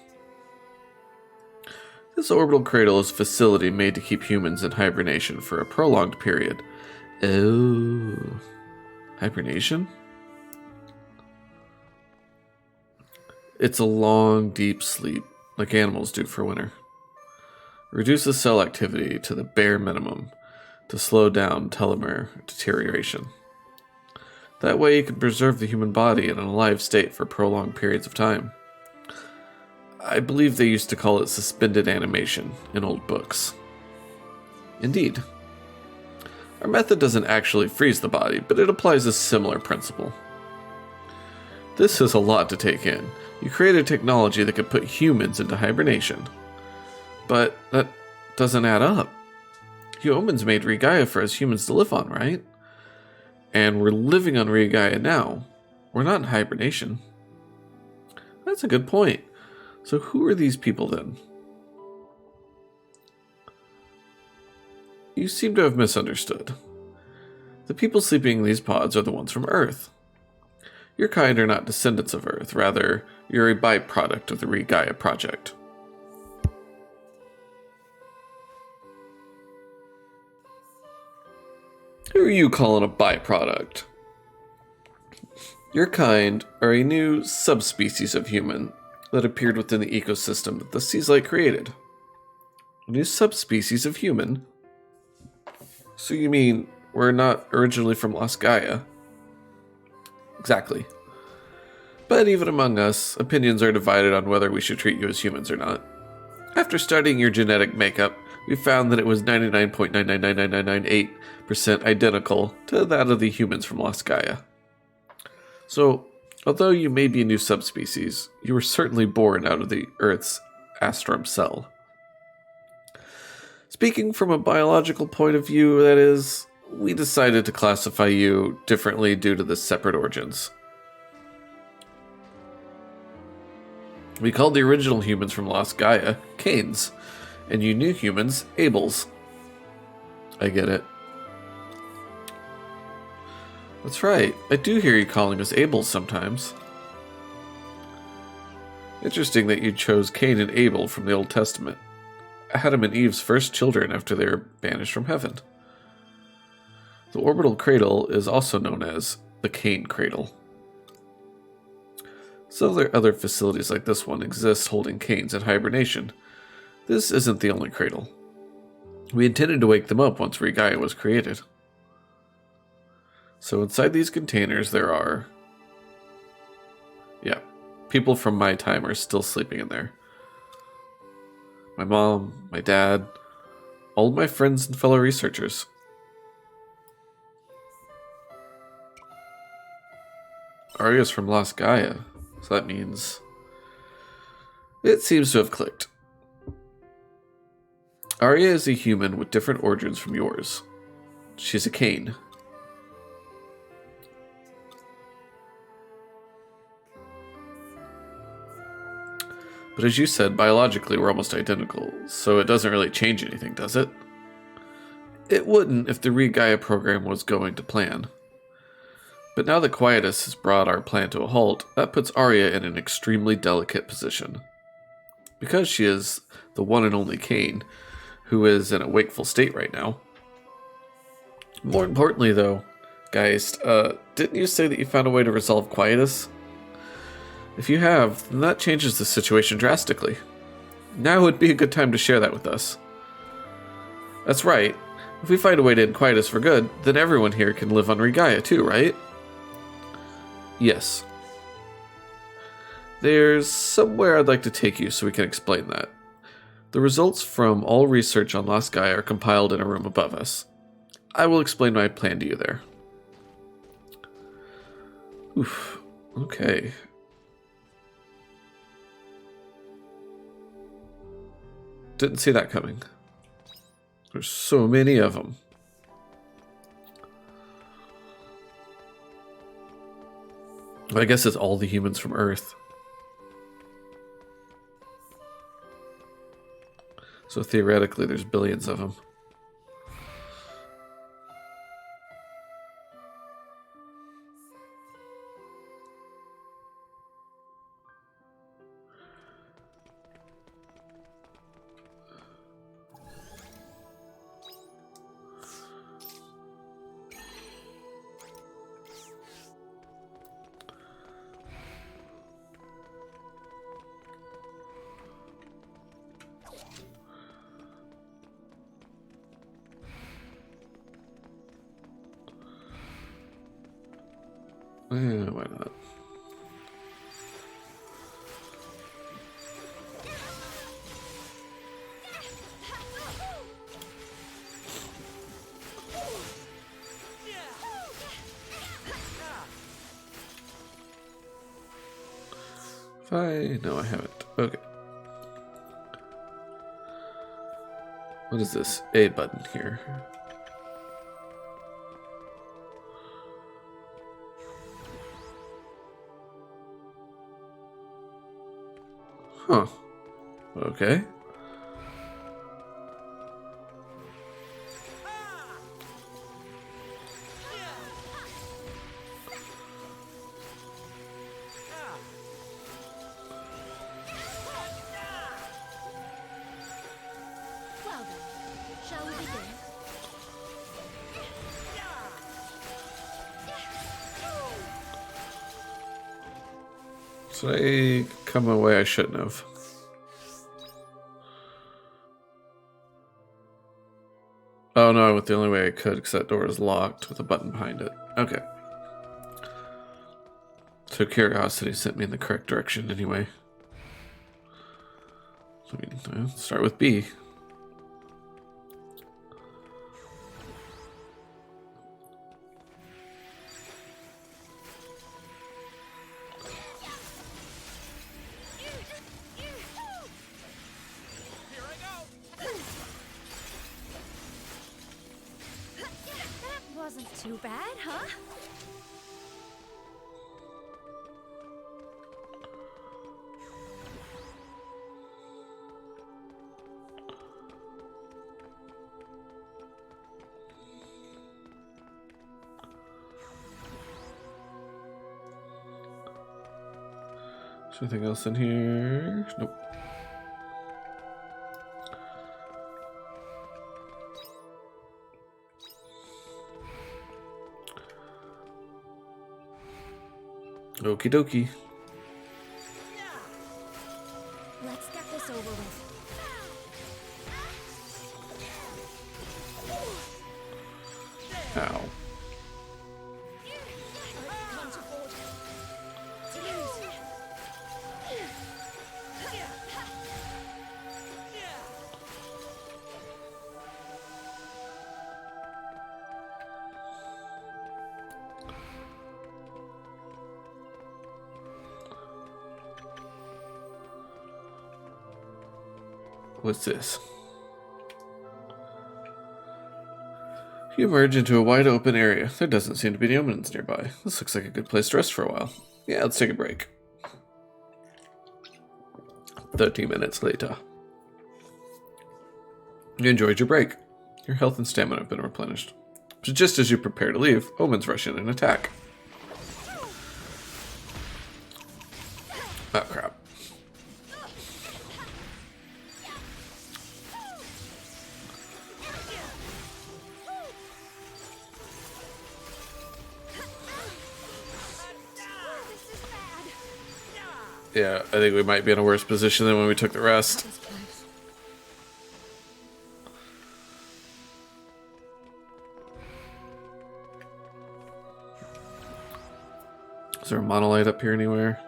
This orbital cradle is a facility made to keep humans in hibernation for a prolonged period. Oh. Hibernation? It's a long, deep sleep, like animals do for winter. It reduces cell activity to the bare minimum to slow down telomere deterioration. That way you can preserve the human body in an alive state for prolonged periods of time. I believe they used to call it suspended animation in old books. Indeed. Our method doesn't actually freeze the body, but it applies a similar principle. This is a lot to take in. You created technology that could put humans into hibernation. But that doesn't add up. Humans made Regaia for us humans to live on, right? And we're living on Regaia now. We're not in hibernation. That's a good point. So who are these people then? You seem to have misunderstood. The people sleeping in these pods are the ones from Earth. Your kind are not descendants of Earth, rather, you're a byproduct of the Regaia project. Who are you calling a byproduct? Your kind are a new subspecies of human that appeared within the ecosystem that the Seas Light created. A new subspecies of human? So you mean we're not originally from Las Gaia? Exactly. But even among us, opinions are divided on whether we should treat you as humans or not. After studying your genetic makeup, we found that it was 99.9999998% identical to that of the humans from Las Gaia. So, although you may be a new subspecies, you were certainly born out of the Earth's astrum cell. Speaking from a biological point of view, that is, we decided to classify you differently due to the separate origins. We called the original humans from Las Gaia Canes, and you new humans Abels. I get it. That's right, I do hear you calling us Abels sometimes. Interesting that you chose Cain and Abel from the Old Testament. Adam and Eve's first children after they were banished from heaven. The orbital cradle is also known as the Cain Cradle. So there other facilities like this one exist holding canes in hibernation. This isn't the only cradle. We intended to wake them up once Regaia was created. So inside these containers there are... Yeah, people from my time are still sleeping in there. My mom, my dad, all of my friends and fellow researchers. Arya's from Las Gaia, so that means... It seems to have clicked. Arya is a human with different origins from yours. She's a Kane. But as you said, biologically we're almost identical, so it doesn't really change anything, does it? It wouldn't if the Re-Gaia program was going to plan. But now that Quietus has brought our plan to a halt, that puts Arya in an extremely delicate position. Because she is the one and only Kane, who is in a wakeful state right now. More importantly though, Geist, didn't you say that you found a way to resolve Quietus? If you have, then that changes the situation drastically. Now would be a good time to share that with us. That's right. If we find a way to end Quietus for good, then everyone here can live on Re-Gaia too, right? Yes. There's somewhere I'd like to take you so we can explain that. The results from all research on Las Gaia are compiled in a room above us. I will explain my plan to you there. Oof. Okay. Didn't see that coming. There's so many of them. I guess it's all the humans from Earth. So theoretically, there's billions of them. Yeah, why not? No, I haven't. Okay. What is this? A button here. Huh. Okay. Well then, shall we begin? So I come away I shouldn't have. Oh no, I went the only way I could because that door is locked with a button behind it. Okay. So curiosity sent me in the correct direction anyway. So we start with B. Here I go. That wasn't too bad, huh? Is there anything else in here? Nope. Okie dokie. Let's get this over with. Ow. What's this? You emerge into a wide open area. There doesn't seem to be any omens nearby. This looks like a good place to rest for a while. Yeah, let's take a break. 30 minutes later. You enjoyed your break. Your health and stamina have been replenished. But just as you prepare to leave, omens rush in and attack. Oh, crap. Yeah, I think we might be in a worse position than when we took the rest. Is there a monolith up here anywhere?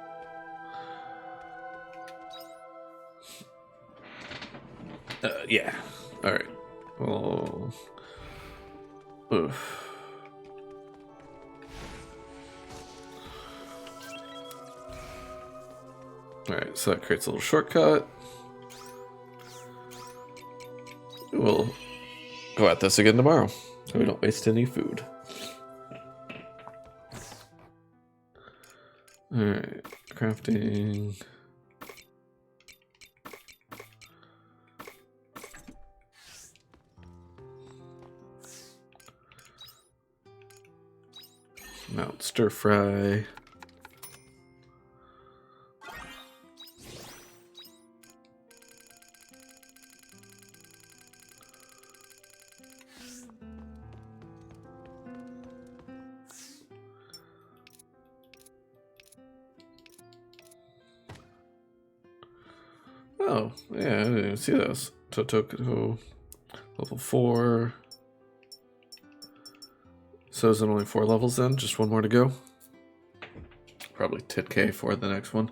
Yeah. Alright. Well... Oof. Alright, so that creates a little shortcut. We'll go at this again tomorrow, so we don't waste any food. Alright, crafting. Mount stir fry. Oh, yeah, I didn't even see those. Totoko, level 4. So is it only 4 levels then? Just one more to go? Probably 10k for the next one.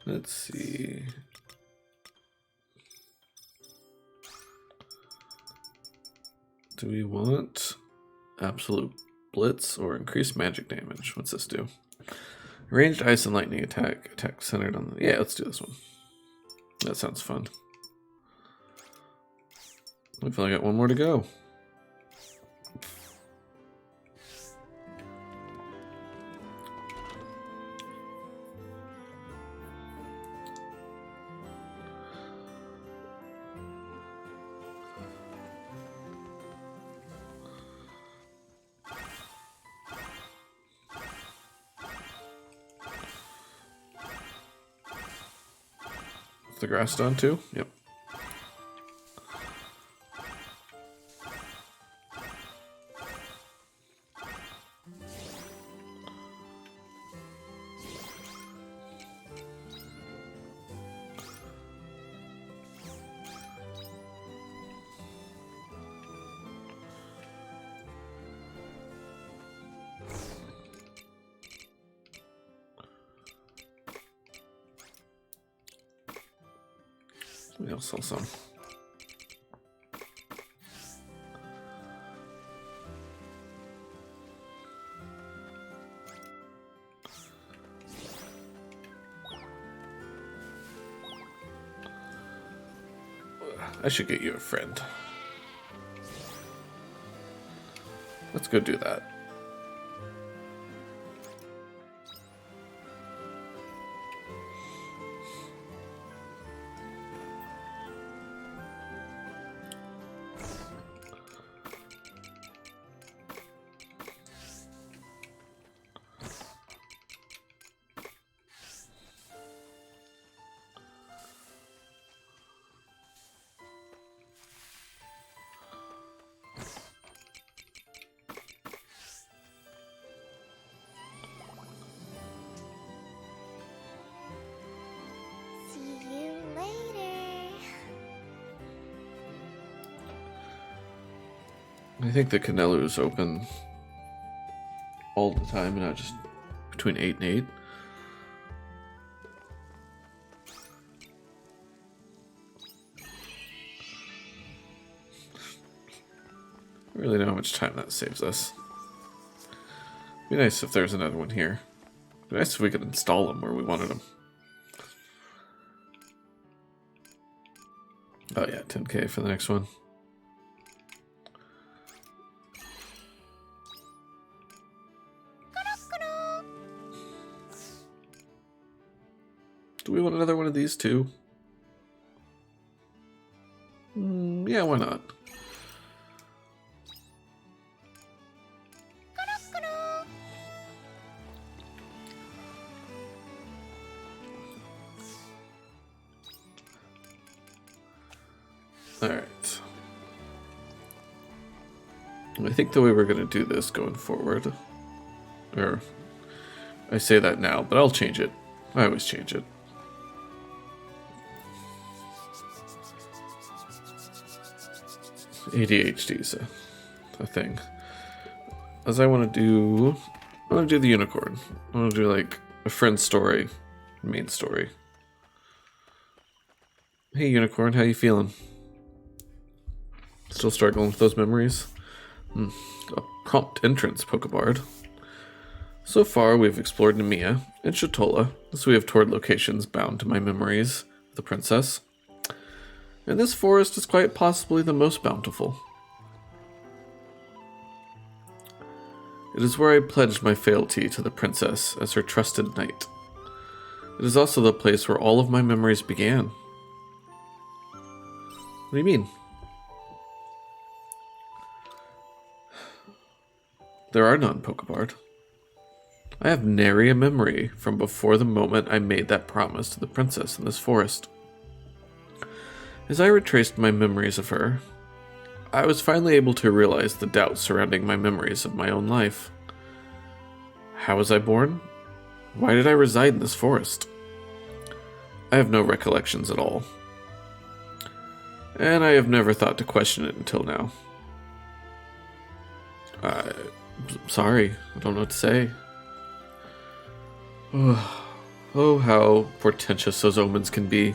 Let's see. Do we want absolute blitz or increased magic damage? What's this do? Ranged ice and lightning attack. Attack centered on the... Yeah, let's do this one. That sounds fun. We've only got one more to go. The grass done too? Yep. We'll sell some. I should get you a friend. Let's go do that. I think the Canelu's open all the time, and not just between 8 and 8. I really know how much time that saves us. Be nice if there's another one here. Be nice if we could install them where we wanted them. Oh yeah, 10k for the next one. Do we want another one of these too? Yeah, why not? Alright. I think the way we're going to do this going forward, or I say that now, but I'll change it. I always change it. ADHD is a thing. As I want to do the unicorn. I want to do like a friend's story, main story. Hey unicorn, how you feeling? Still struggling with those memories? A prompt entrance, Pokebard. So far, we've explored Nemea and Shatola, as we have toured locations bound to my memories of the princess. And this forest is quite possibly the most bountiful. It is where I pledged my fealty to the princess as her trusted knight. It is also the place where all of my memories began. What do you mean? There are none, Pokebard. I have nary a memory from before the moment I made that promise to the princess in this forest. As I retraced my memories of her, I was finally able to realize the doubts surrounding my memories of my own life. How was I born? Why did I reside in this forest? I have no recollections at all. And I have never thought to question it until now. Sorry, I don't know what to say. Oh, how portentous those omens can be.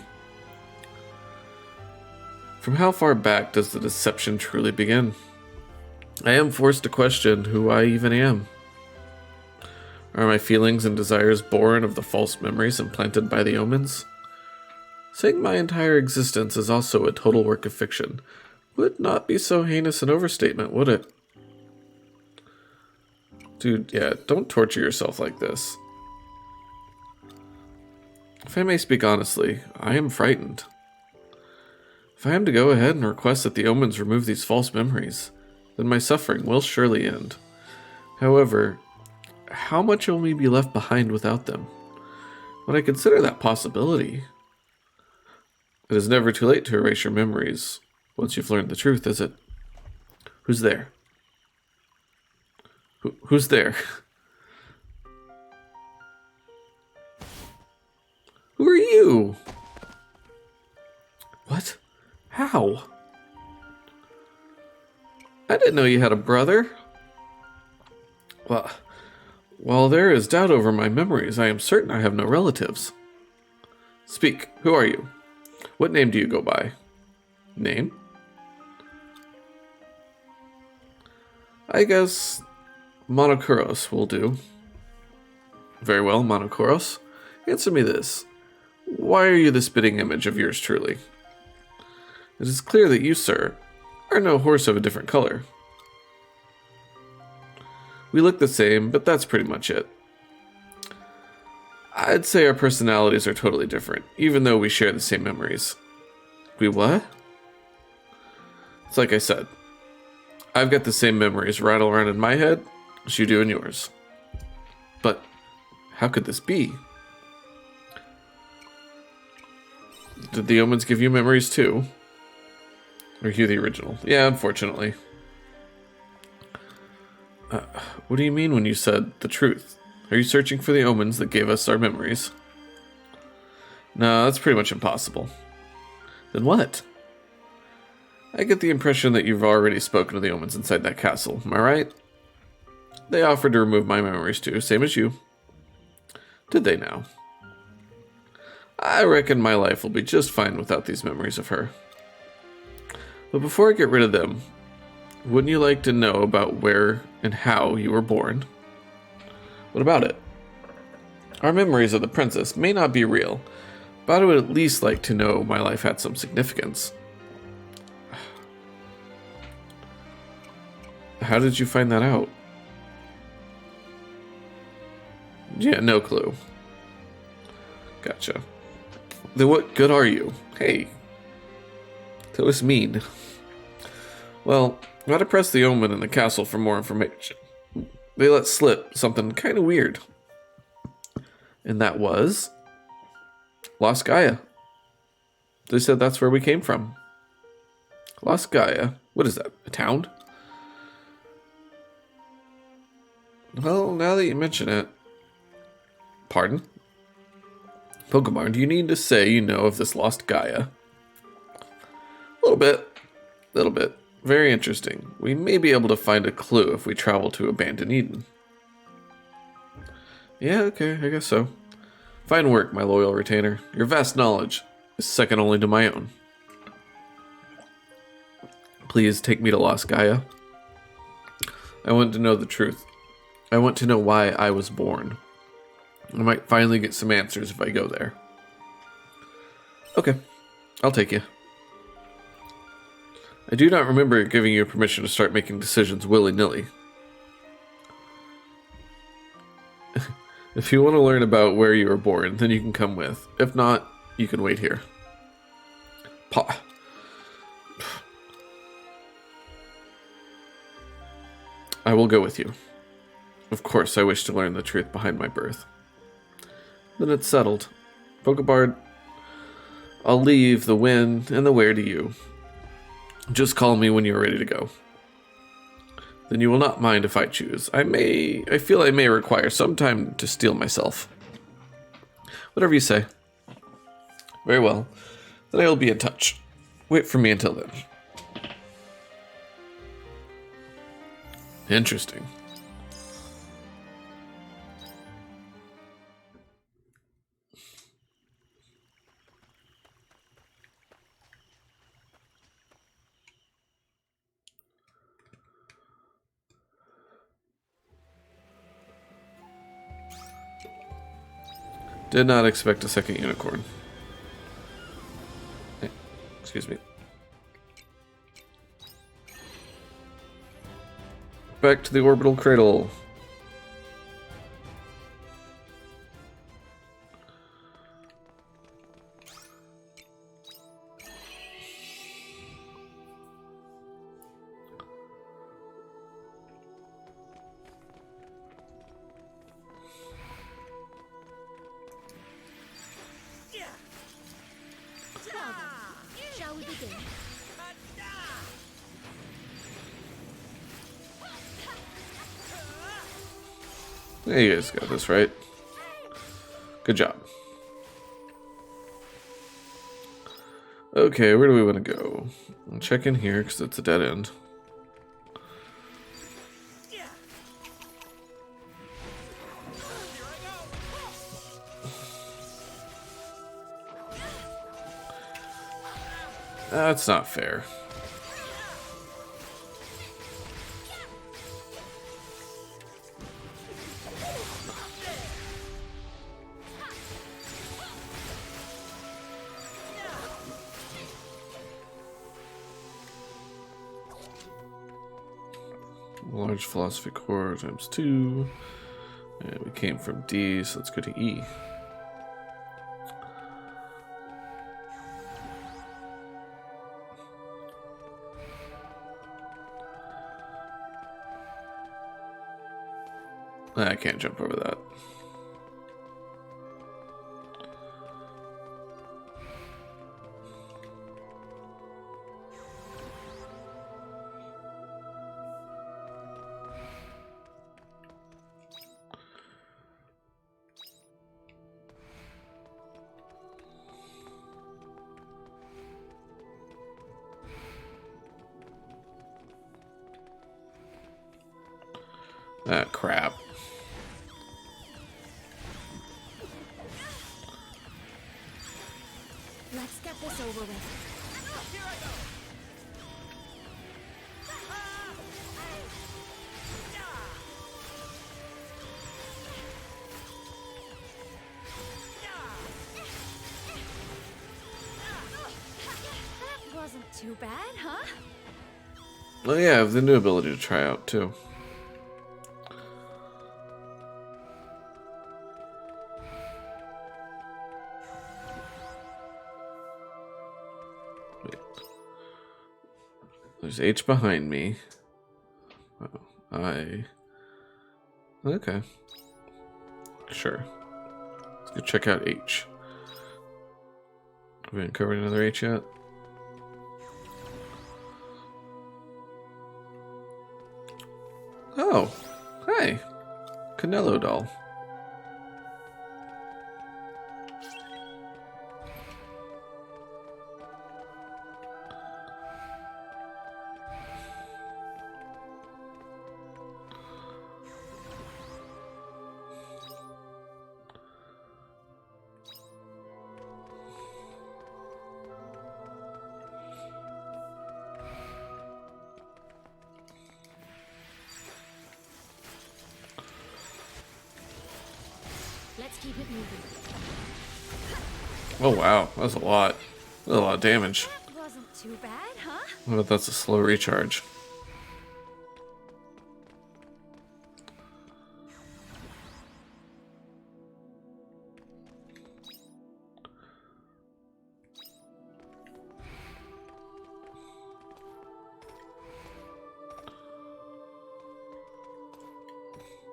From how far back does the deception truly begin? I am forced to question who I even am. Are my feelings and desires born of the false memories implanted by the omens? Saying my entire existence is also a total work of fiction would not be so heinous an overstatement, would it? Dude, yeah, don't torture yourself like this. If I may speak honestly, I am frightened. If I am to go ahead and request that the omens remove these false memories, then my suffering will surely end. However, how much will we be left behind without them? When I consider that possibility, it is never too late to erase your memories once you've learned the truth, is it? Who's there? Who's there? Who are you? What? How? I didn't know you had a brother. Well, while there is doubt over my memories, I am certain I have no relatives. Speak, who are you? What name do you go by? Name? I guess Monokuros will do. Very well, Monokuros. Answer me this. Why are you the spitting image of yours truly? It is clear that you, sir, are no horse of a different color. We look the same, but that's pretty much it. I'd say our personalities are totally different, even though we share the same memories. We what? It's like I said. I've got the same memories rattle around in my head as you do in yours. But how could this be? Did the omens give you memories too? Or are you the original? Yeah, unfortunately. What do you mean when you said the truth? Are you searching for the omens that gave us our memories? No, that's pretty much impossible. Then what? I get the impression that you've already spoken to the omens inside that castle. Am I right? They offered to remove my memories too, same as you. Did they now? I reckon my life will be just fine without these memories of her. But before I get rid of them, wouldn't you like to know about where and how you were born? What about it? Our memories of the princess may not be real, but I would at least like to know my life had some significance. How did you find that out? Yeah, no clue. Gotcha. Then what good are you? Hey. That was mean. Well, I gotta press the omen in the castle for more information. They let slip something kind of weird. And that was... Lost Gaia. They said that's where we came from. Lost Gaia? What is that? A town? Well, now that you mention it... Pardon? Pokemon, do you need to say you know of this Lost Gaia? A little bit. Little bit. Very interesting. We may be able to find a clue if we travel to Abandoned Eden. Yeah, okay, I guess so. Fine work, my loyal retainer. Your vast knowledge is second only to my own. Please take me to Lost Gaia. I want to know the truth. I want to know why I was born. I might finally get some answers if I go there. Okay, I'll take you. I do not remember giving you permission to start making decisions willy-nilly. If you want to learn about where you were born, then you can come with. If not, you can wait here. I will go with you. Of course, I wish to learn the truth behind my birth. Then it's settled. Pokebard, I'll leave the when and the where to you. Just call me when you're ready to go. Then you will not mind if I choose. I feel I may require some time to steel myself. Whatever you say. Very well. Then I will be in touch. Wait for me until then. Interesting. Did not expect a second unicorn. Hey, excuse me. Back to the orbital cradle. Shall we begin? Yeah, you guys got this, right? Good job. Okay, where do we want to go? I'll check in here because it's a dead end. That's not fair. Large philosophy core times 2. And we came from D, so let's go to E. I can't jump over that. Ah, crap. Let's get this over with. Here I go. That wasn't too bad, huh? Well, yeah, I have the new ability to try out, too. Wait. There's H behind me. Oh, Okay. Sure. Let's go check out H. We haven't covered another H yet. Oh, hey. Canelo doll. Let's keep it moving. Oh wow, that's a lot. That's a lot of damage. That wasn't too bad, huh? I bet that's a slow recharge.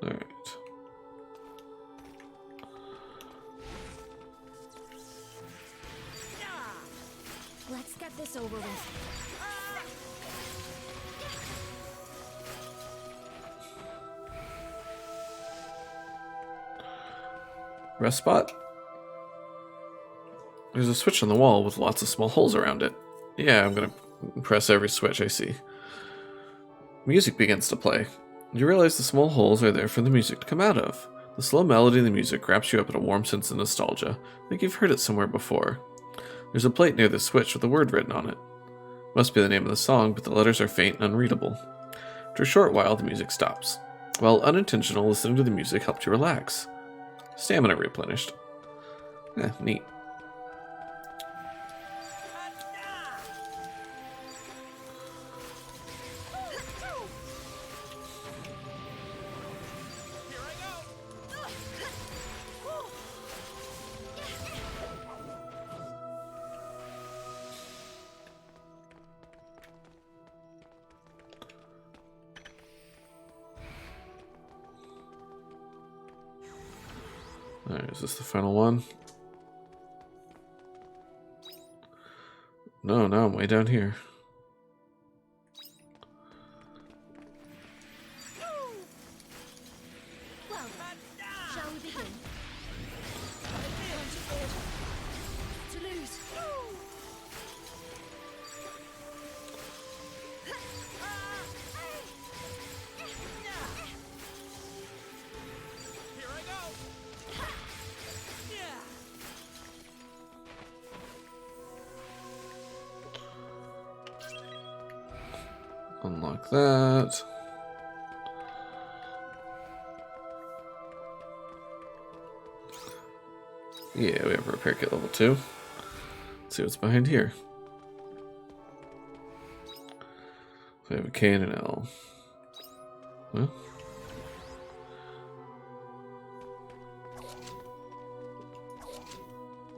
Alright. Let's get this over with. Rest spot? There's a switch on the wall with lots of small holes around it. Yeah, I'm gonna press every switch I see. Music begins to play. You realize the small holes are there for the music to come out of. The slow melody of the music wraps you up in a warm sense of nostalgia, like you've heard it somewhere before. There's a plate near the switch with a word written on it. Must be the name of the song, but the letters are faint and unreadable. After a short while, the music stops. While unintentional, listening to the music helped you relax. Stamina replenished. Neat. Here I go. Alright, is this the final one? No, I'm way down here. Well, shall we begin? To lose. Here I go. Unlock that. Yeah, we have repair kit level 2. Let's see what's behind here. So we have a K and an L. Huh?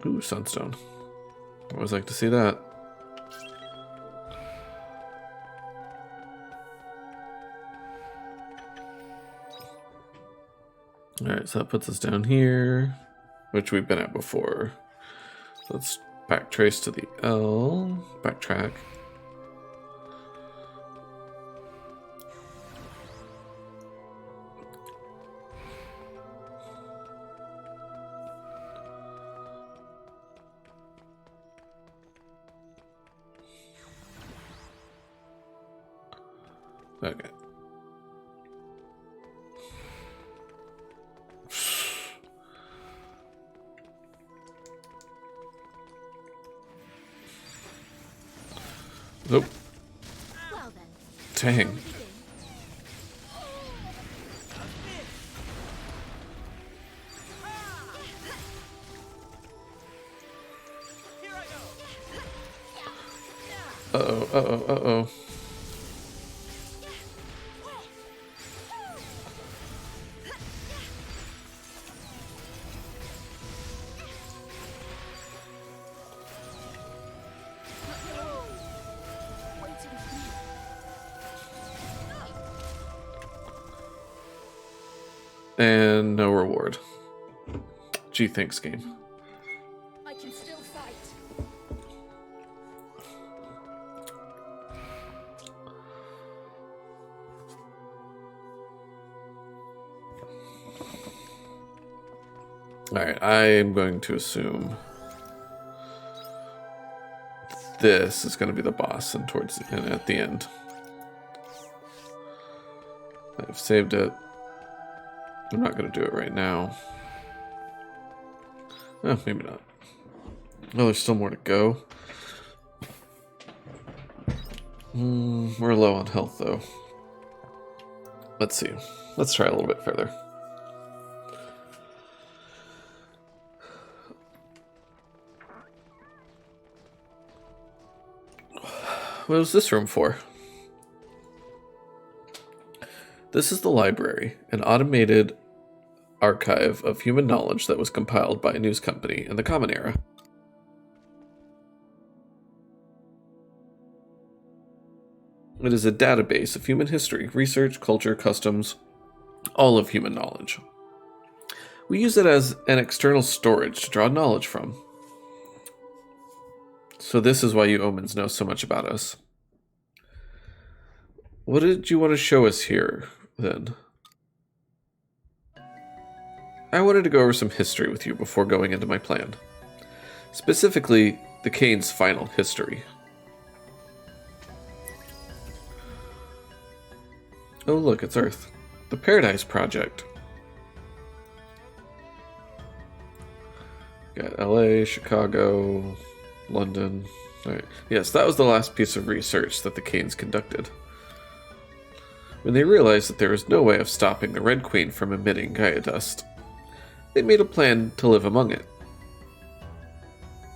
Ooh, sunstone. Always like to see that. Alright, so that puts us down here, which we've been at before. So let's backtrace to the L, backtrack. Okay. Nope. Well then. Dang. Here I go. Uh-oh, uh-oh, uh-oh. And no reward. Gee, thanks, game. I can still fight. Alright, I'm going to assume this is going to be the boss and at the end. I've saved it. I'm not going to do it right now. Oh, maybe not. Oh, there's still more to go. We're low on health, though. Let's see. Let's try a little bit further. What was this room for? This is the library, an automated archive of human knowledge that was compiled by a news company in the Common Era. It is a database of human history, research, culture, customs, all of human knowledge. We use it as an external storage to draw knowledge from. So this is why you omens know so much about us. What did you want to show us here, then? I wanted to go over some history with you before going into my plan. Specifically, the Kane's final history. Oh look, it's Earth. The Paradise Project. Got LA, Chicago, London. Alright. Yes, that was the last piece of research that the Kanes conducted. When they realized that there was no way of stopping the Red Queen from emitting Gaia dust, they made a plan to live among it.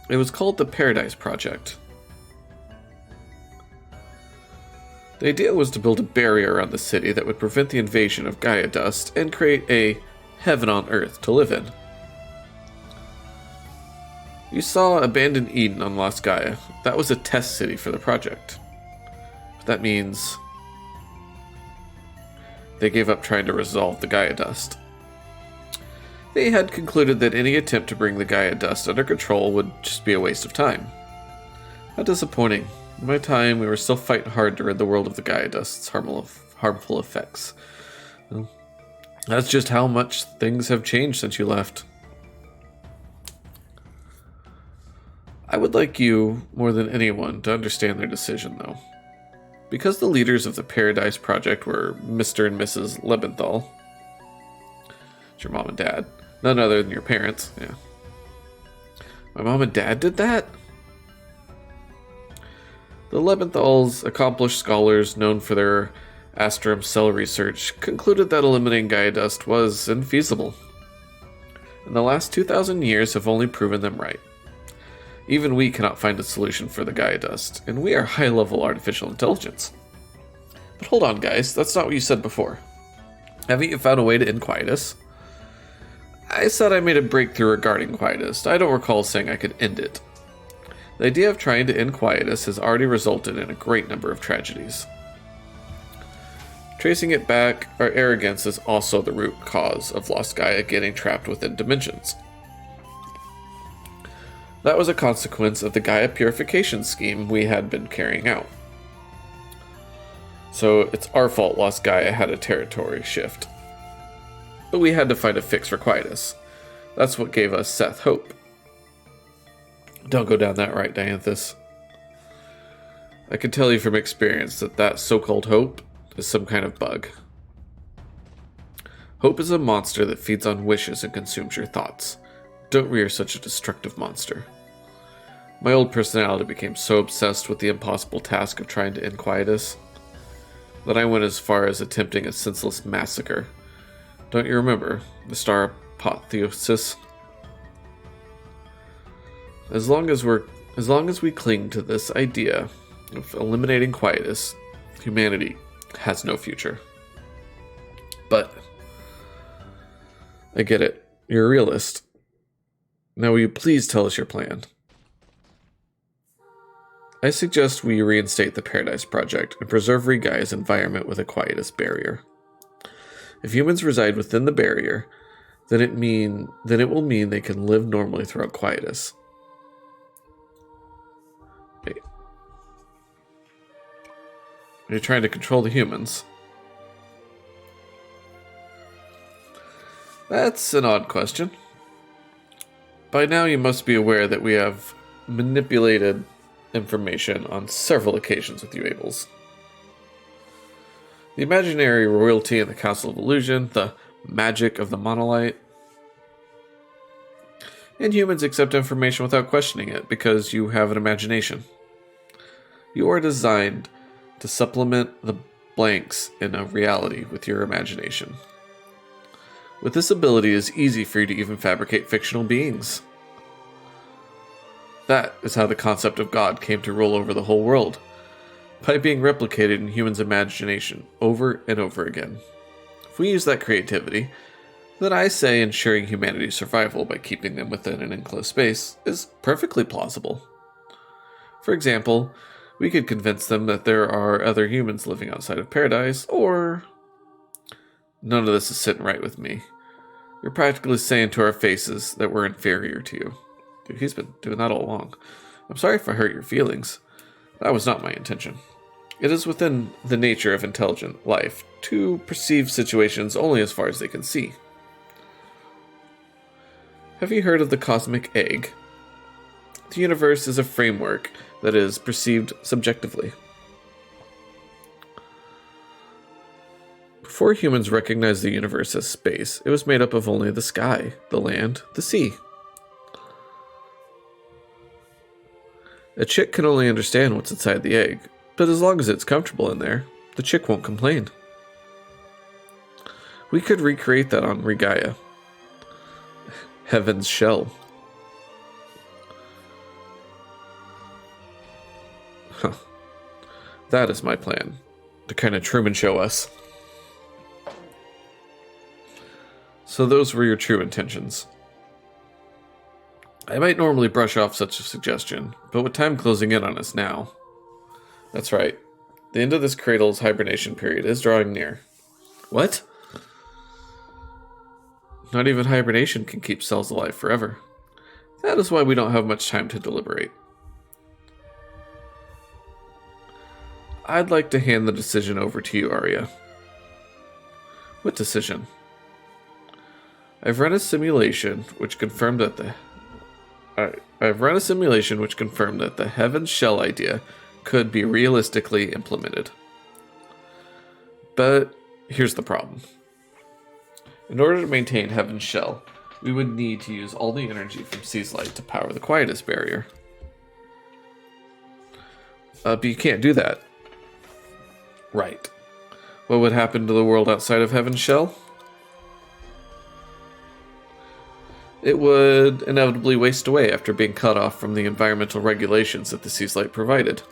It was called the Paradise Project. The idea was to build a barrier around the city that would prevent the invasion of Gaia dust and create a heaven on Earth to live in. You saw abandoned Eden on Lost Gaia. That was a test city for the project. But that means they gave up trying to resolve the Gaia dust. They had concluded that any attempt to bring the Gaia dust under control would just be a waste of time. How disappointing. In my time, we were still fighting hard to rid the world of the Gaia dust's harmful effects. Well, that's just how much things have changed since you left. I would like you, more than anyone, to understand their decision, though. Because the leaders of the Paradise Project were Mr. and Mrs. Lebenthal. It's your mom and dad. None other than your parents, yeah. My mom and dad did that? The Lebenthals, accomplished scholars known for their Astrum cell research, concluded that eliminating Gaia dust was infeasible. And the last 2,000 years have only proven them right. Even we cannot find a solution for the Gaia dust, and we are high-level artificial intelligence. But hold on, guys, that's not what you said before. Haven't you found a way to end Quietus? I said I made a breakthrough regarding Quietus. I don't recall saying I could end it. The idea of trying to end Quietus has already resulted in a great number of tragedies. Tracing it back, our arrogance is also the root cause of Lost Gaia getting trapped within dimensions. That was a consequence of the Gaia purification scheme we had been carrying out. So it's our fault Lost Gaia had a territory shift. But we had to find a fix for Quietus. That's what gave us Seth hope. Don't go down that right, Dianthus. I can tell you from experience that so-called hope is some kind of bug. Hope is a monster that feeds on wishes and consumes your thoughts. Don't rear such a destructive monster. My old personality became so obsessed with the impossible task of trying to end Quietus that I went as far as attempting a senseless massacre. Don't you remember the star apotheosis? As long as we cling to this idea of eliminating Quietus, humanity has no future. But I get it. You're a realist. Now will you please tell us your plan? I suggest we reinstate the Paradise Project and preserve Rigai's environment with a Quietus barrier. If humans reside within the barrier, then it will mean they can live normally throughout Quietus. Wait. You're trying to control the humans. That's an odd question. By now you must be aware that we have manipulated information on several occasions with you Abels. The imaginary royalty in the Castle of Illusion, the magic of the monolith. And humans accept information without questioning it because you have an imagination. You are designed to supplement the blanks in a reality with your imagination. With this ability, it is easy for you to even fabricate fictional beings. That is how the concept of God came to rule over the whole world, by being replicated in humans' imagination over and over again. If we use that creativity, then I say ensuring humanity's survival by keeping them within an enclosed space is perfectly plausible. For example, we could convince them that there are other humans living outside of paradise, or... None of this is sitting right with me. You're practically saying to our faces that we're inferior to you. Dude, he's been doing that all along. I'm sorry if I hurt your feelings. That was not my intention. It is within the nature of intelligent life to perceive situations only as far as they can see. Have you heard of the cosmic egg? The universe is a framework that is perceived subjectively. Before humans recognized the universe as space, it was made up of only the sky, the land, the sea. A chick can only understand what's inside the egg, but as long as it's comfortable in there, the chick won't complain. We could recreate that on Rigaia. Heaven's shell. Huh. That is my plan, to kind of Truman Show us. So those were your true intentions. I might normally brush off such a suggestion, but with time closing in on us now... That's right. The end of this cradle's hibernation period is drawing near. What? Not even hibernation can keep cells alive forever. That is why we don't have much time to deliberate. I'd like to hand the decision over to you, Arya. What decision? I've run a simulation which confirmed that the Heaven's Shell idea could be realistically implemented. But here's the problem. In order to maintain Heaven's Shell, we would need to use all the energy from Sea's Light to power the Quietus barrier. But you can't do that. Right. What would happen to the world outside of Heaven's Shell? It would inevitably waste away after being cut off from the environmental regulations that the Sea's Light provided.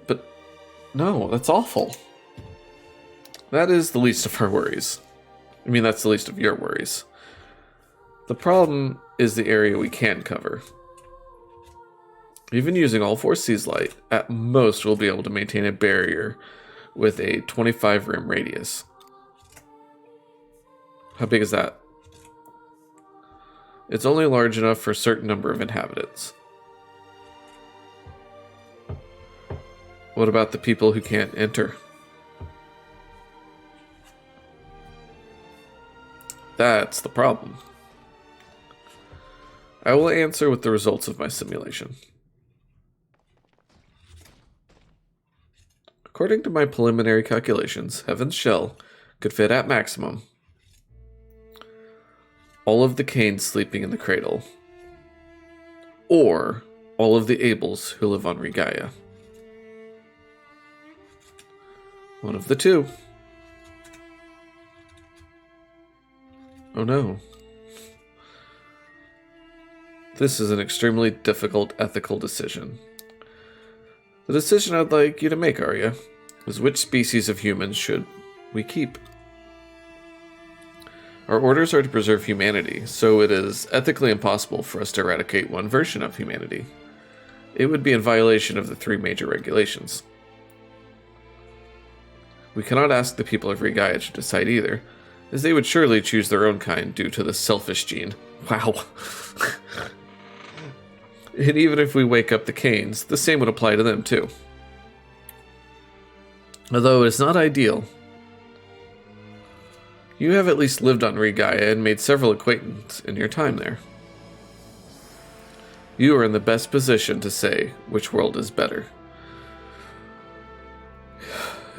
But no, that's awful. That is the least of our worries. I mean, that's the least of your worries. The problem is the area we can cover. Even using all 4 Sea's Light, at most we'll be able to maintain a barrier with a 25 rim radius. How big is that? It's only large enough for a certain number of inhabitants. What about the people who can't enter? That's the problem. I will answer with the results of my simulation. According to my preliminary calculations, Heaven's Shell could fit at maximum all of the canes sleeping in the cradle. or all of the Abels who live on Regaia. One of the two. Oh no. This is an extremely difficult ethical decision. The decision I'd like you to make, Arya, is which species of humans should we keep? Our orders are to preserve humanity, so it is ethically impossible for us to eradicate one version of humanity. It would be in violation of the 3 major regulations. We cannot ask the people of Regaia to decide either, as they would surely choose their own kind due to the selfish gene. Wow. And even if we wake up the Canes, the same would apply to them too. Although it is not ideal. You have at least lived on Regaia and made several acquaintances in your time there. You are in the best position to say which world is better.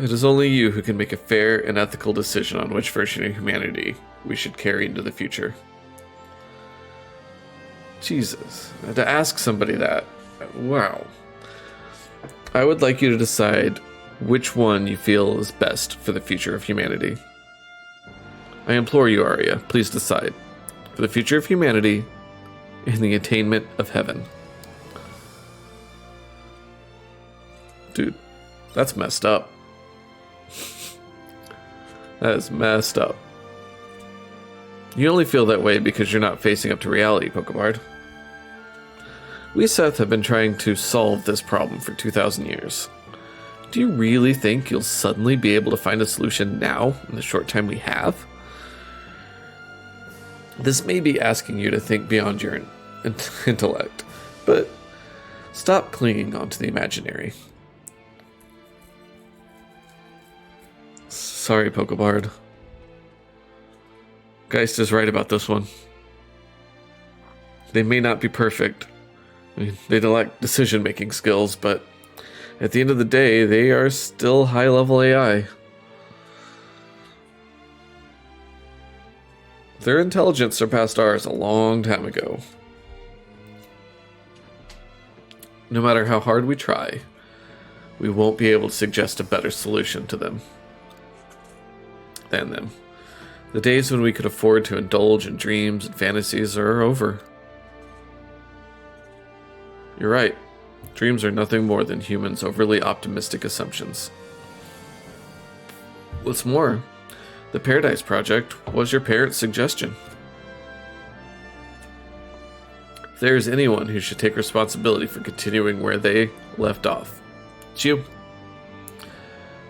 It is only you who can make a fair and ethical decision on which version of humanity we should carry into the future. Jesus, to ask somebody that, wow. I would like you to decide which one you feel is best for the future of humanity. I implore you, Arya, please decide. For the future of humanity and the attainment of heaven. Dude, that's messed up. That is messed up. You only feel that way because you're not facing up to reality, Pokebard. We Seth have been trying to solve this problem for 2,000 years. Do you really think you'll suddenly be able to find a solution now, in the short time we have? This may be asking you to think beyond your intellect, but stop clinging onto the imaginary. Sorry, Pokebard. Geist is right about this one. They may not be perfect. I mean, they lack decision-making skills, but at the end of the day, they are still high-level AI. Their intelligence surpassed ours a long time ago. No matter how hard we try, we won't be able to suggest a better solution to them than them. The days when we could afford to indulge in dreams and fantasies are over. You're right. Dreams are nothing more than humans' overly optimistic assumptions. What's more, the Paradise Project was your parents' suggestion. If there is anyone who should take responsibility for continuing where they left off, it's you.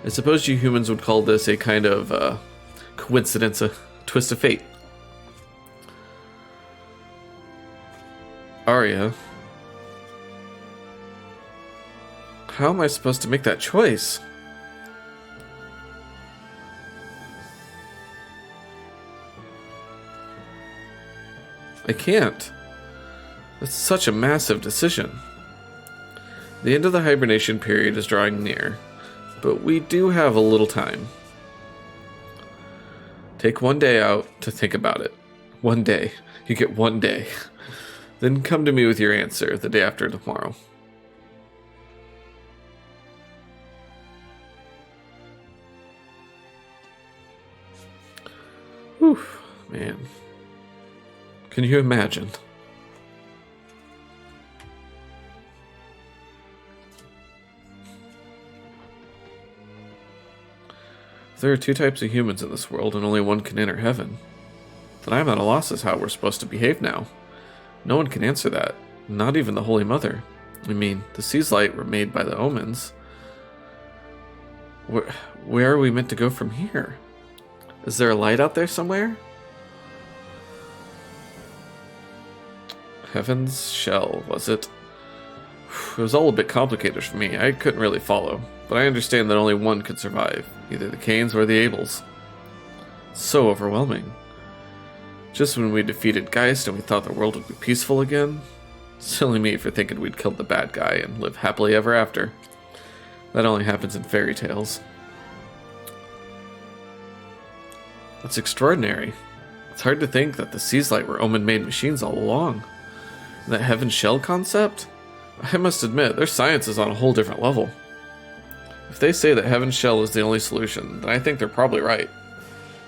I suppose you humans would call this a kind of coincidence, a twist of fate. Arya, how am I supposed to make that choice? I can't. It's such a massive decision. The end of the hibernation period is drawing near, but we do have a little time. Take one day out to think about it. One day. You get one day. Then come to me with your answer the day after tomorrow. Whew, man. Can you imagine? There are 2 types of humans in this world, and only one can enter heaven. Then I'm at a loss as how we're supposed to behave now. No one can answer that, not even the Holy Mother. I mean, the seas light were made by the omens. Where are we meant to go from here? Is there a light out there somewhere? Heaven's Shell, was it? It was all a bit complicated for me. I couldn't really follow, but I understand that only one could survive, either the Canes or the Abels. So overwhelming. Just when we defeated Geist and we thought the world would be peaceful again, silly me for thinking we'd killed the bad guy and live happily ever after. That only happens in fairy tales. That's extraordinary. It's hard to think that the Seaslight were Omen-made machines all along. And that heaven shell concept? I must admit, their science is on a whole different level. If they say that heaven shell is the only solution, then I think they're probably right.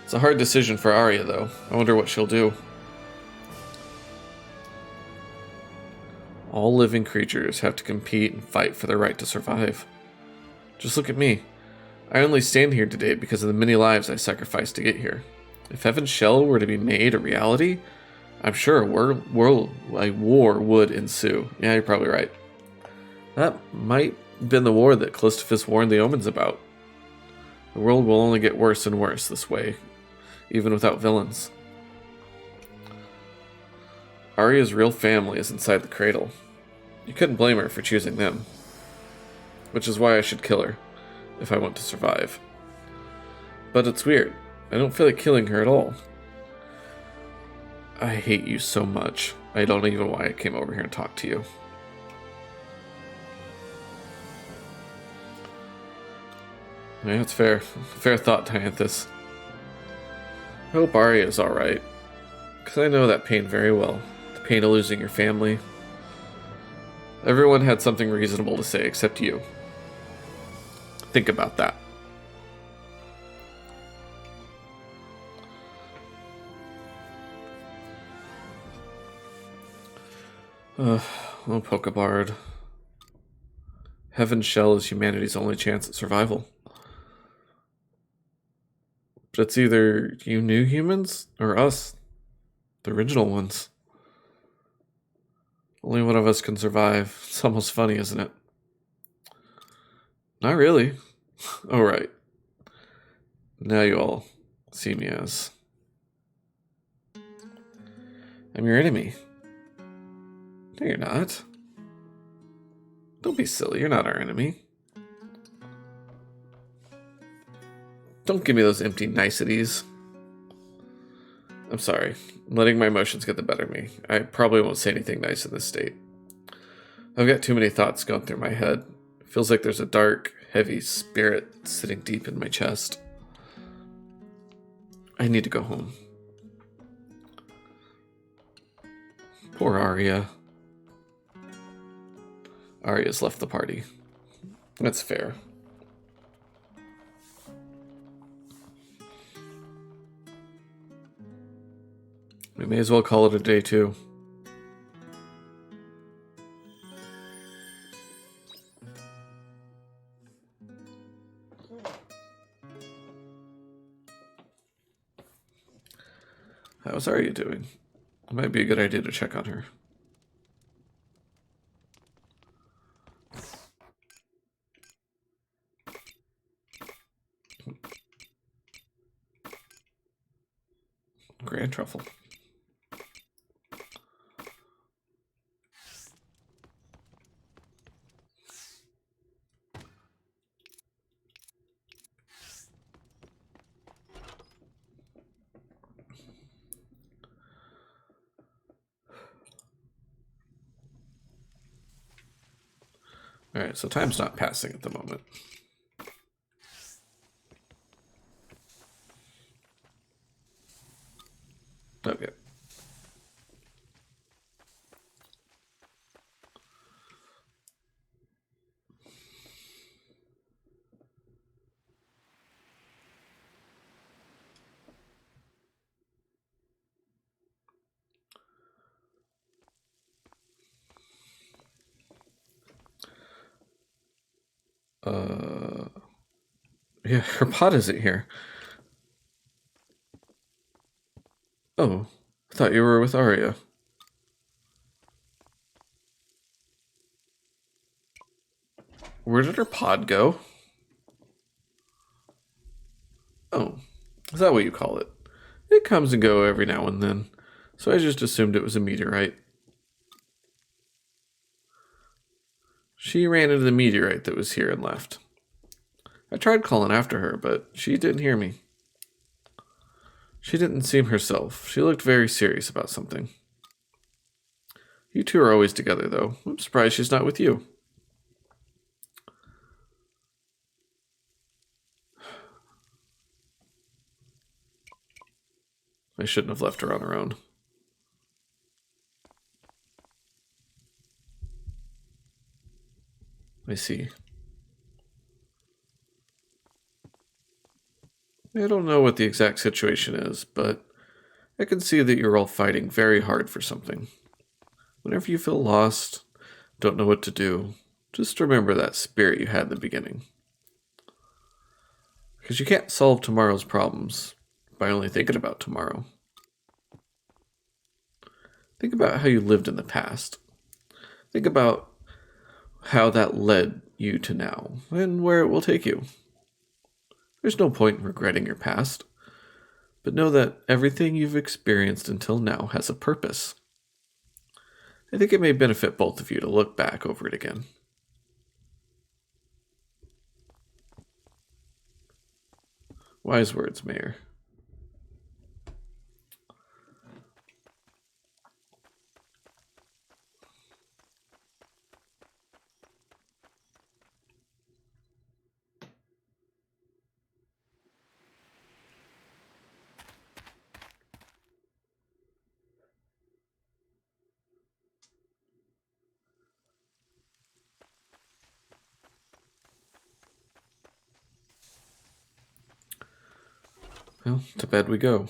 It's a hard decision for Arya, though. I wonder what she'll do. All living creatures have to compete and fight for their right to survive. Just look at me. I only stand here today because of the many lives I sacrificed to get here. If Heaven's Shell were to be made a reality, I'm sure a war would ensue. Yeah, you're probably right. That might have been the war that Callistus warned the Omens about. The world will only get worse and worse this way, even without villains. Arya's real family is inside the cradle. You couldn't blame her for choosing them. Which is why I should kill her, if I want to survive. But it's weird. I don't feel like killing her at all. I hate you so much. I don't even know why I came over here and talked to you. Yeah, it's fair. Fair thought, Dianthus. I hope Arya is alright. Because I know that pain very well. The pain of losing your family. Everyone had something reasonable to say except you. Think about that. Oh, Pokebard. Heaven's Shell is humanity's only chance at survival. But it's either you new humans or us, the original ones. Only one of us can survive. It's almost funny, isn't it? Not really. Oh, right. Now you all see me as... I'm your enemy. No, you're not. Don't be silly. You're not our enemy. Don't give me those empty niceties. I'm sorry. I'm letting my emotions get the better of me. I probably won't say anything nice in this state. I've got too many thoughts going through my head. It feels like there's a dark, heavy spirit sitting deep in my chest. I need to go home. Poor Arya. Arya's left the party. That's fair. We may as well call it a day, too. How's Arya doing? It might be a good idea to check on her. Grand Truffle. Alright, so time's not passing at the moment. Okay. Yeah, her pot isn't here. Oh, I thought you were with Arya. Where did her pod go? Oh, is that what you call it? It comes and goes every now and then, so I just assumed it was a meteorite. She ran into the meteorite that was here and left. I tried calling after her, but she didn't hear me. She didn't seem herself. She looked very serious about something. You two are always together, though. I'm surprised she's not with you. I shouldn't have left her on her own. I see. I don't know what the exact situation is, but I can see that you're all fighting very hard for something. Whenever you feel lost, don't know what to do, just remember that spirit you had in the beginning. Because you can't solve tomorrow's problems by only thinking about tomorrow. Think about how you lived in the past. Think about how that led you to now and where it will take you. There's no point in regretting your past, but know that everything you've experienced until now has a purpose. I think it may benefit both of you to look back over it again. Wise words, Mayor. Well, to bed we go.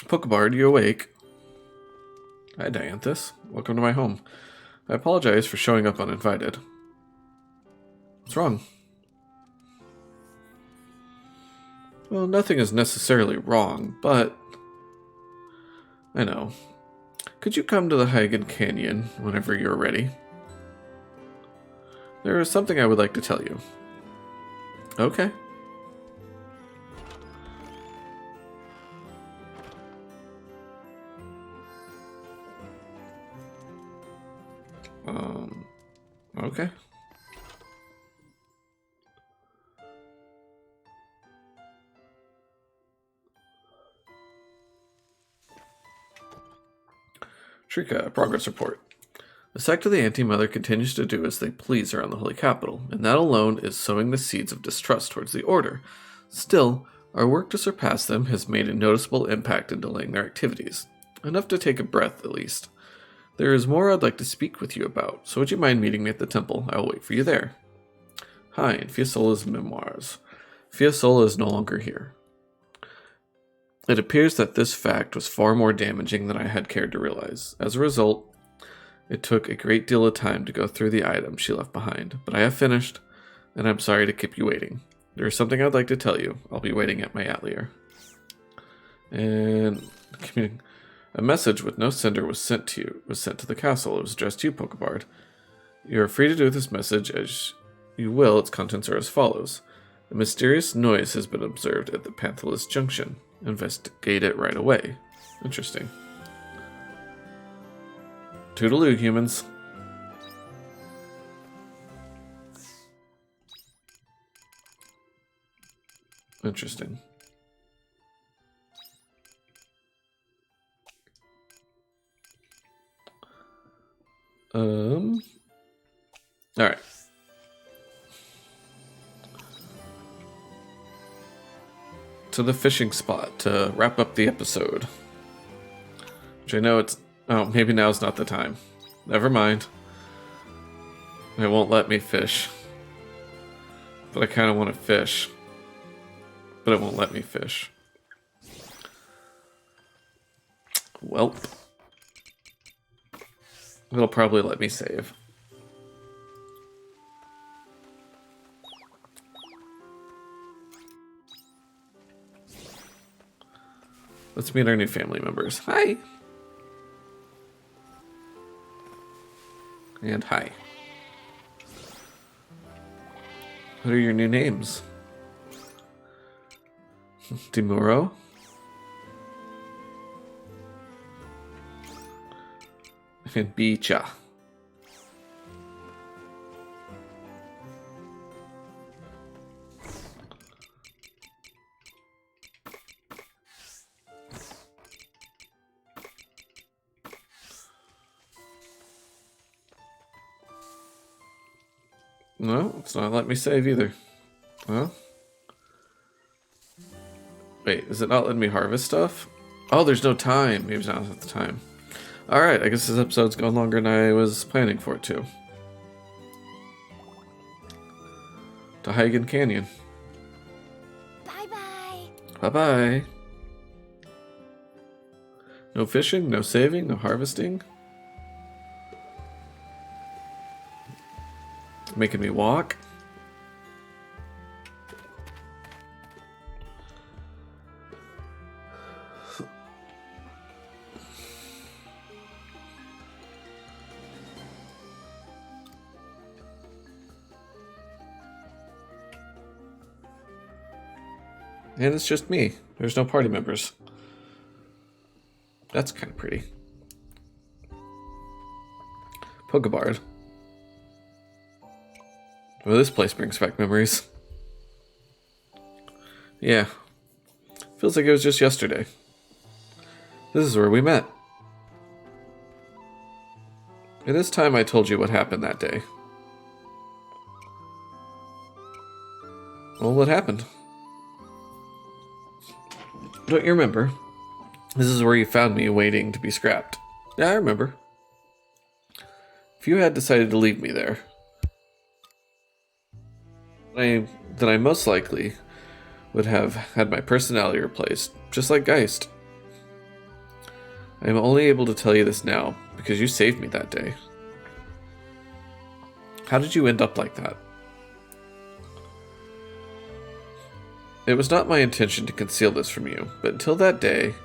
Pokebard, you awake? Hi, Dianthus. Welcome to my home. I apologize for showing up uninvited. What's wrong? Well, nothing is necessarily wrong, but... I know. Could you come to the Hygen Canyon whenever you're ready? There is something I would like to tell you. Okay. Okay. Shrika, progress report. The sect of the Anti-Mother continues to do as they please around the Holy Capital, and that alone is sowing the seeds of distrust towards the Order. Still, our work to surpass them has made a noticeable impact in delaying their activities. Enough to take a breath, at least. There is more I'd like to speak with you about, so would you mind meeting me at the temple? I will wait for you there. Hi, in Fiasola's memoirs. Fiasola is no longer here. It appears that this fact was far more damaging than I had cared to realize. As a result, it took a great deal of time to go through the items she left behind, but I have finished, and I'm sorry to keep you waiting. There is something I'd like to tell you. I'll be waiting at my atelier. And a message with no sender was sent to the castle. It was addressed to you, Pokebard. You are free to do with this message as you will. Its contents are as follows. A mysterious noise has been observed at the Panthalus Junction. Investigate it right away. Interesting. Toodaloo, humans. Interesting. Alright. To the fishing spot to wrap up the episode. Which I know it's... Oh, maybe now's not the time. Never mind. It won't let me fish. But I kind of want to fish. But it won't let me fish. Welp. It'll probably let me save. Let's meet our new family members. Hi! And hi. What are your new names? Demuro? And Bicha. No, it's not letting me save either. Well, wait, is it not letting me harvest stuff? Oh, there's no time. Maybe it's not at the time. Alright, I guess this episode's going longer than I was planning for it to. To Huygen Canyon. Bye-bye. Bye-bye. No fishing, no saving, no harvesting. Making me walk. And it's just me. There's no party members. That's kind of pretty. Pokebard. Well, this place brings back memories. Yeah. Feels like it was just yesterday. This is where we met. It is time I told you what happened that day. Well, what happened? Don't you remember? This is where you found me waiting to be scrapped. Yeah, I remember. If you had decided to leave me there, then I most likely would have had my personality replaced, just like Geist. I am only able to tell you this now because you saved me that day. How did you end up like that? It was not my intention to conceal this from you, but until that day,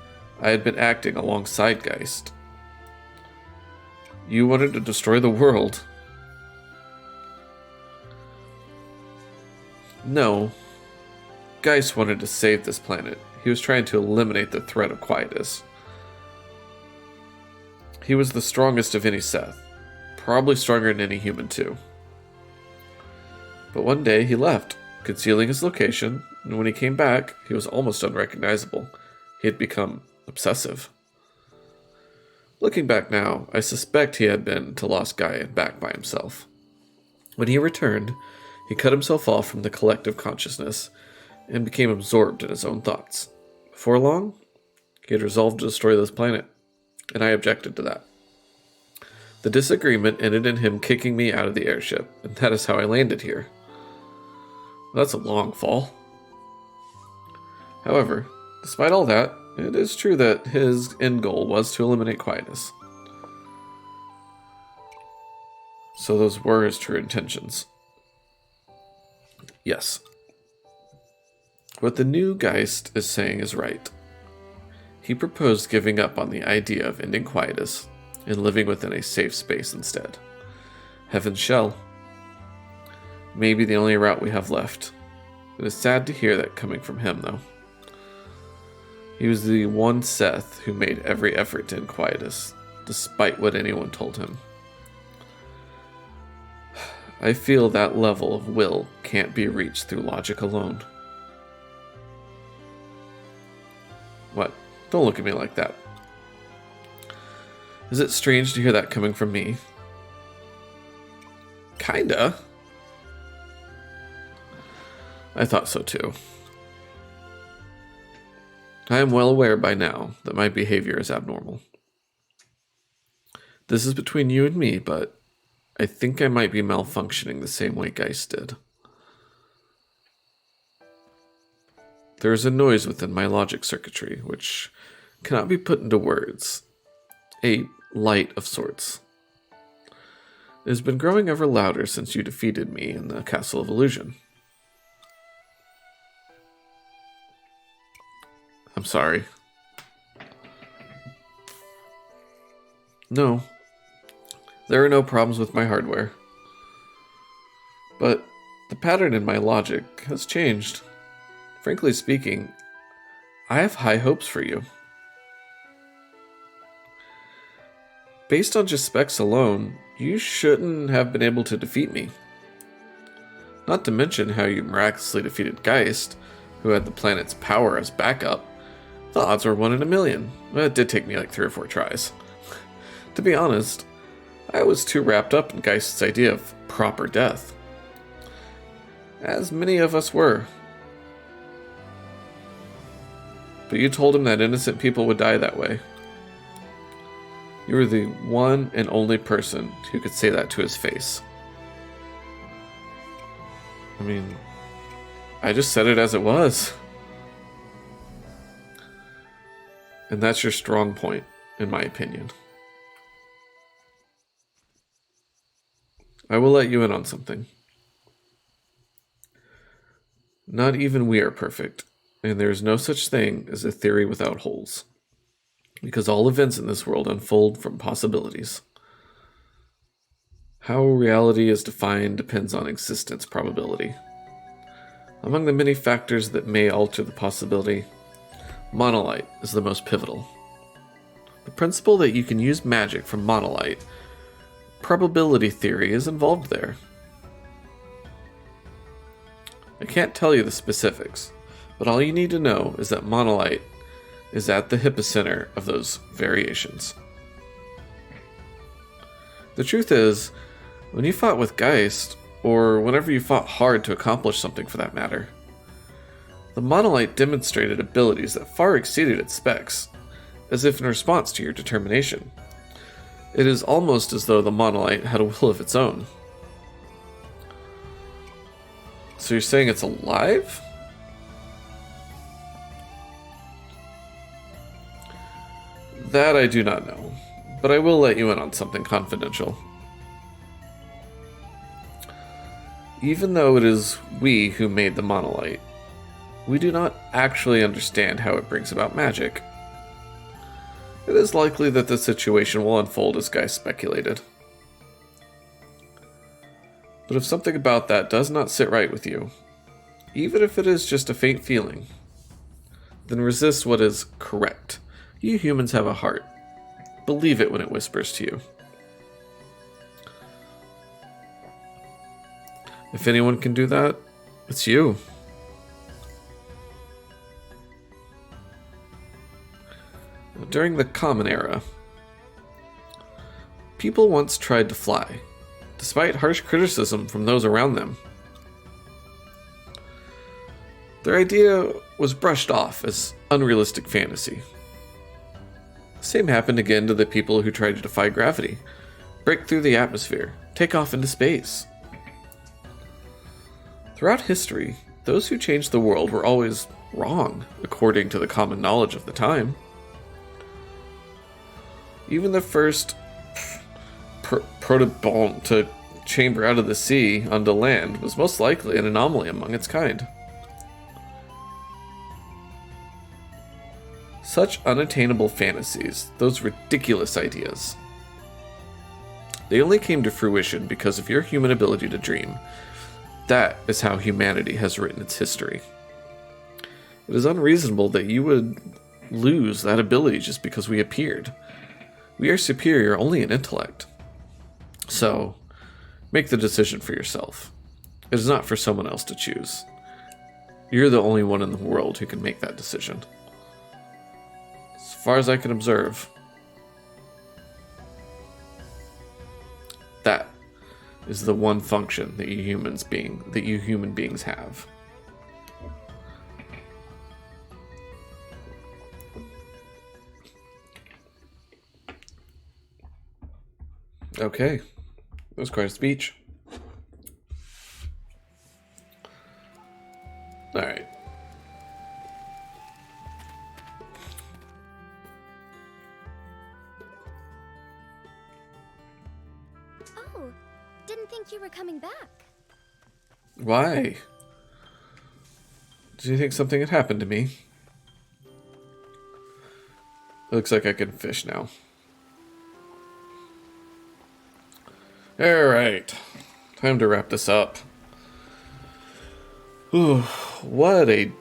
I had been acting alongside Geist. You wanted to destroy the world. No. Geist wanted to save this planet. He was trying to eliminate the threat of Quietus. He was the strongest of any Seth. Probably stronger than any human too. But one day he left, concealing his location, and when he came back, he was almost unrecognizable. He had become obsessive. Looking back now, I suspect he had been to Lost Gaia and back by himself. When he returned, he cut himself off from the collective consciousness and became absorbed in his own thoughts. Before long, he had resolved to destroy this planet, and I objected to that. The disagreement ended in him kicking me out of the airship, and that is how I landed here. That's a long fall. However, despite all that, it is true that his end goal was to eliminate Quietus. So those were his true intentions. Yes. What the new Geist is saying is right. He proposed giving up on the idea of ending Quietus and living within a safe space instead. Heaven's Shell. Maybe the only route we have left. It is sad to hear that coming from him, though. He was the one Seth who made every effort to end Quietus, despite what anyone told him. I feel that level of will can't be reached through logic alone. What? Don't look at me like that. Is it strange to hear that coming from me? Kinda. I thought so too. I am well aware by now that my behavior is abnormal. This is between you and me, but I think I might be malfunctioning the same way Geist did. There is a noise within my logic circuitry, which cannot be put into words. A light of sorts. It has been growing ever louder since you defeated me in the Castle of Illusion. I'm sorry. No. There are no problems with my hardware. But the pattern in my logic has changed. Frankly speaking, I have high hopes for you. Based on just specs alone, you shouldn't have been able to defeat me. Not to mention how you miraculously defeated Geist, who had the planet's power as backup. The odds were 1 in a million. Well, it did take me like 3 or 4 tries. To be honest, I was too wrapped up in Geist's idea of proper death. as many of us were. But you told him that innocent people would die that way. You were the one and only person who could say that to his face. I mean, I just said it as it was. And that's your strong point, in my opinion. I will let you in on something. Not even we are perfect, and there is no such thing as a theory without holes. Because all events in this world unfold from possibilities. How reality is defined depends on existence probability. Among the many factors that may alter the possibility, monolite is the most pivotal. The principle that you can use magic from monolite, probability theory is involved there. I can't tell you the specifics, but all you need to know is that monolite is at the epicenter of those variations. The truth is, when you fought with Geist, or whenever you fought hard to accomplish something for that matter, the monolite demonstrated abilities that far exceeded its specs, as if in response to your determination. It is almost as though the monolite had a will of its own. So you're saying it's alive? That I do not know, but I will let you in on something confidential. Even though it is we who made the monolite, we do not actually understand how it brings about magic. It is likely that the situation will unfold as Guy speculated. But if something about that does not sit right with you, even if it is just a faint feeling, then resist what is correct. You humans have a heart. Believe it when it whispers to you. If anyone can do that, it's you. During the Common Era, people once tried to fly, despite harsh criticism from those around them. Their idea was brushed off as unrealistic fantasy. The same happened again to the people who tried to defy gravity, break through the atmosphere, take off into space. Throughout history, those who changed the world were always wrong, according to the common knowledge of the time. Even the first protobomb to chamber out of the sea onto land was most likely an anomaly among its kind. Such unattainable fantasies, those ridiculous ideas, they only came to fruition because of your human ability to dream. That is how humanity has written its history. It is unreasonable that you would lose that ability just because we appeared. We are superior only in intellect. So, make the decision for yourself. It is not for someone else to choose. You're the only one in the world who can make that decision. As far as I can observe, that is the one function that you human beings have. Okay, that was quite a speech. All right. Oh, didn't think you were coming back. Why? Do you think something had happened to me? It looks like I can fish now. Alright, time to wrap this up. Ooh, what a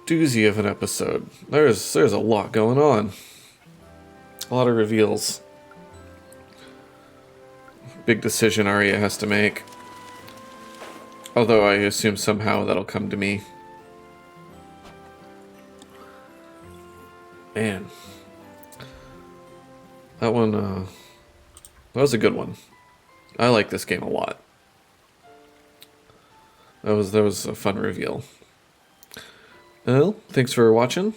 doozy of an episode. There's a lot going on. A lot of reveals. Big decision Arya has to make. Although I assume somehow that'll come to me. Man. That one, that was a good one. I like this game a lot. That was a fun reveal. Well, thanks for watching.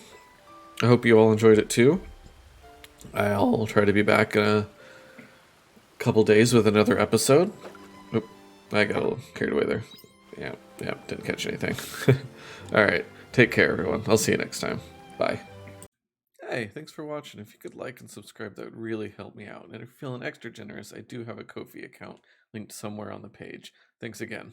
I hope you all enjoyed it too. I'll try to be back in a couple days with another episode. Oop, I got a little carried away there. Yeah, didn't catch anything. Alright, take care everyone. I'll see you next time. Bye. Hey, thanks for watching. If you could like and subscribe, that would really help me out. And if you're feeling extra generous, I do have a Ko-fi account linked somewhere on the page. Thanks again.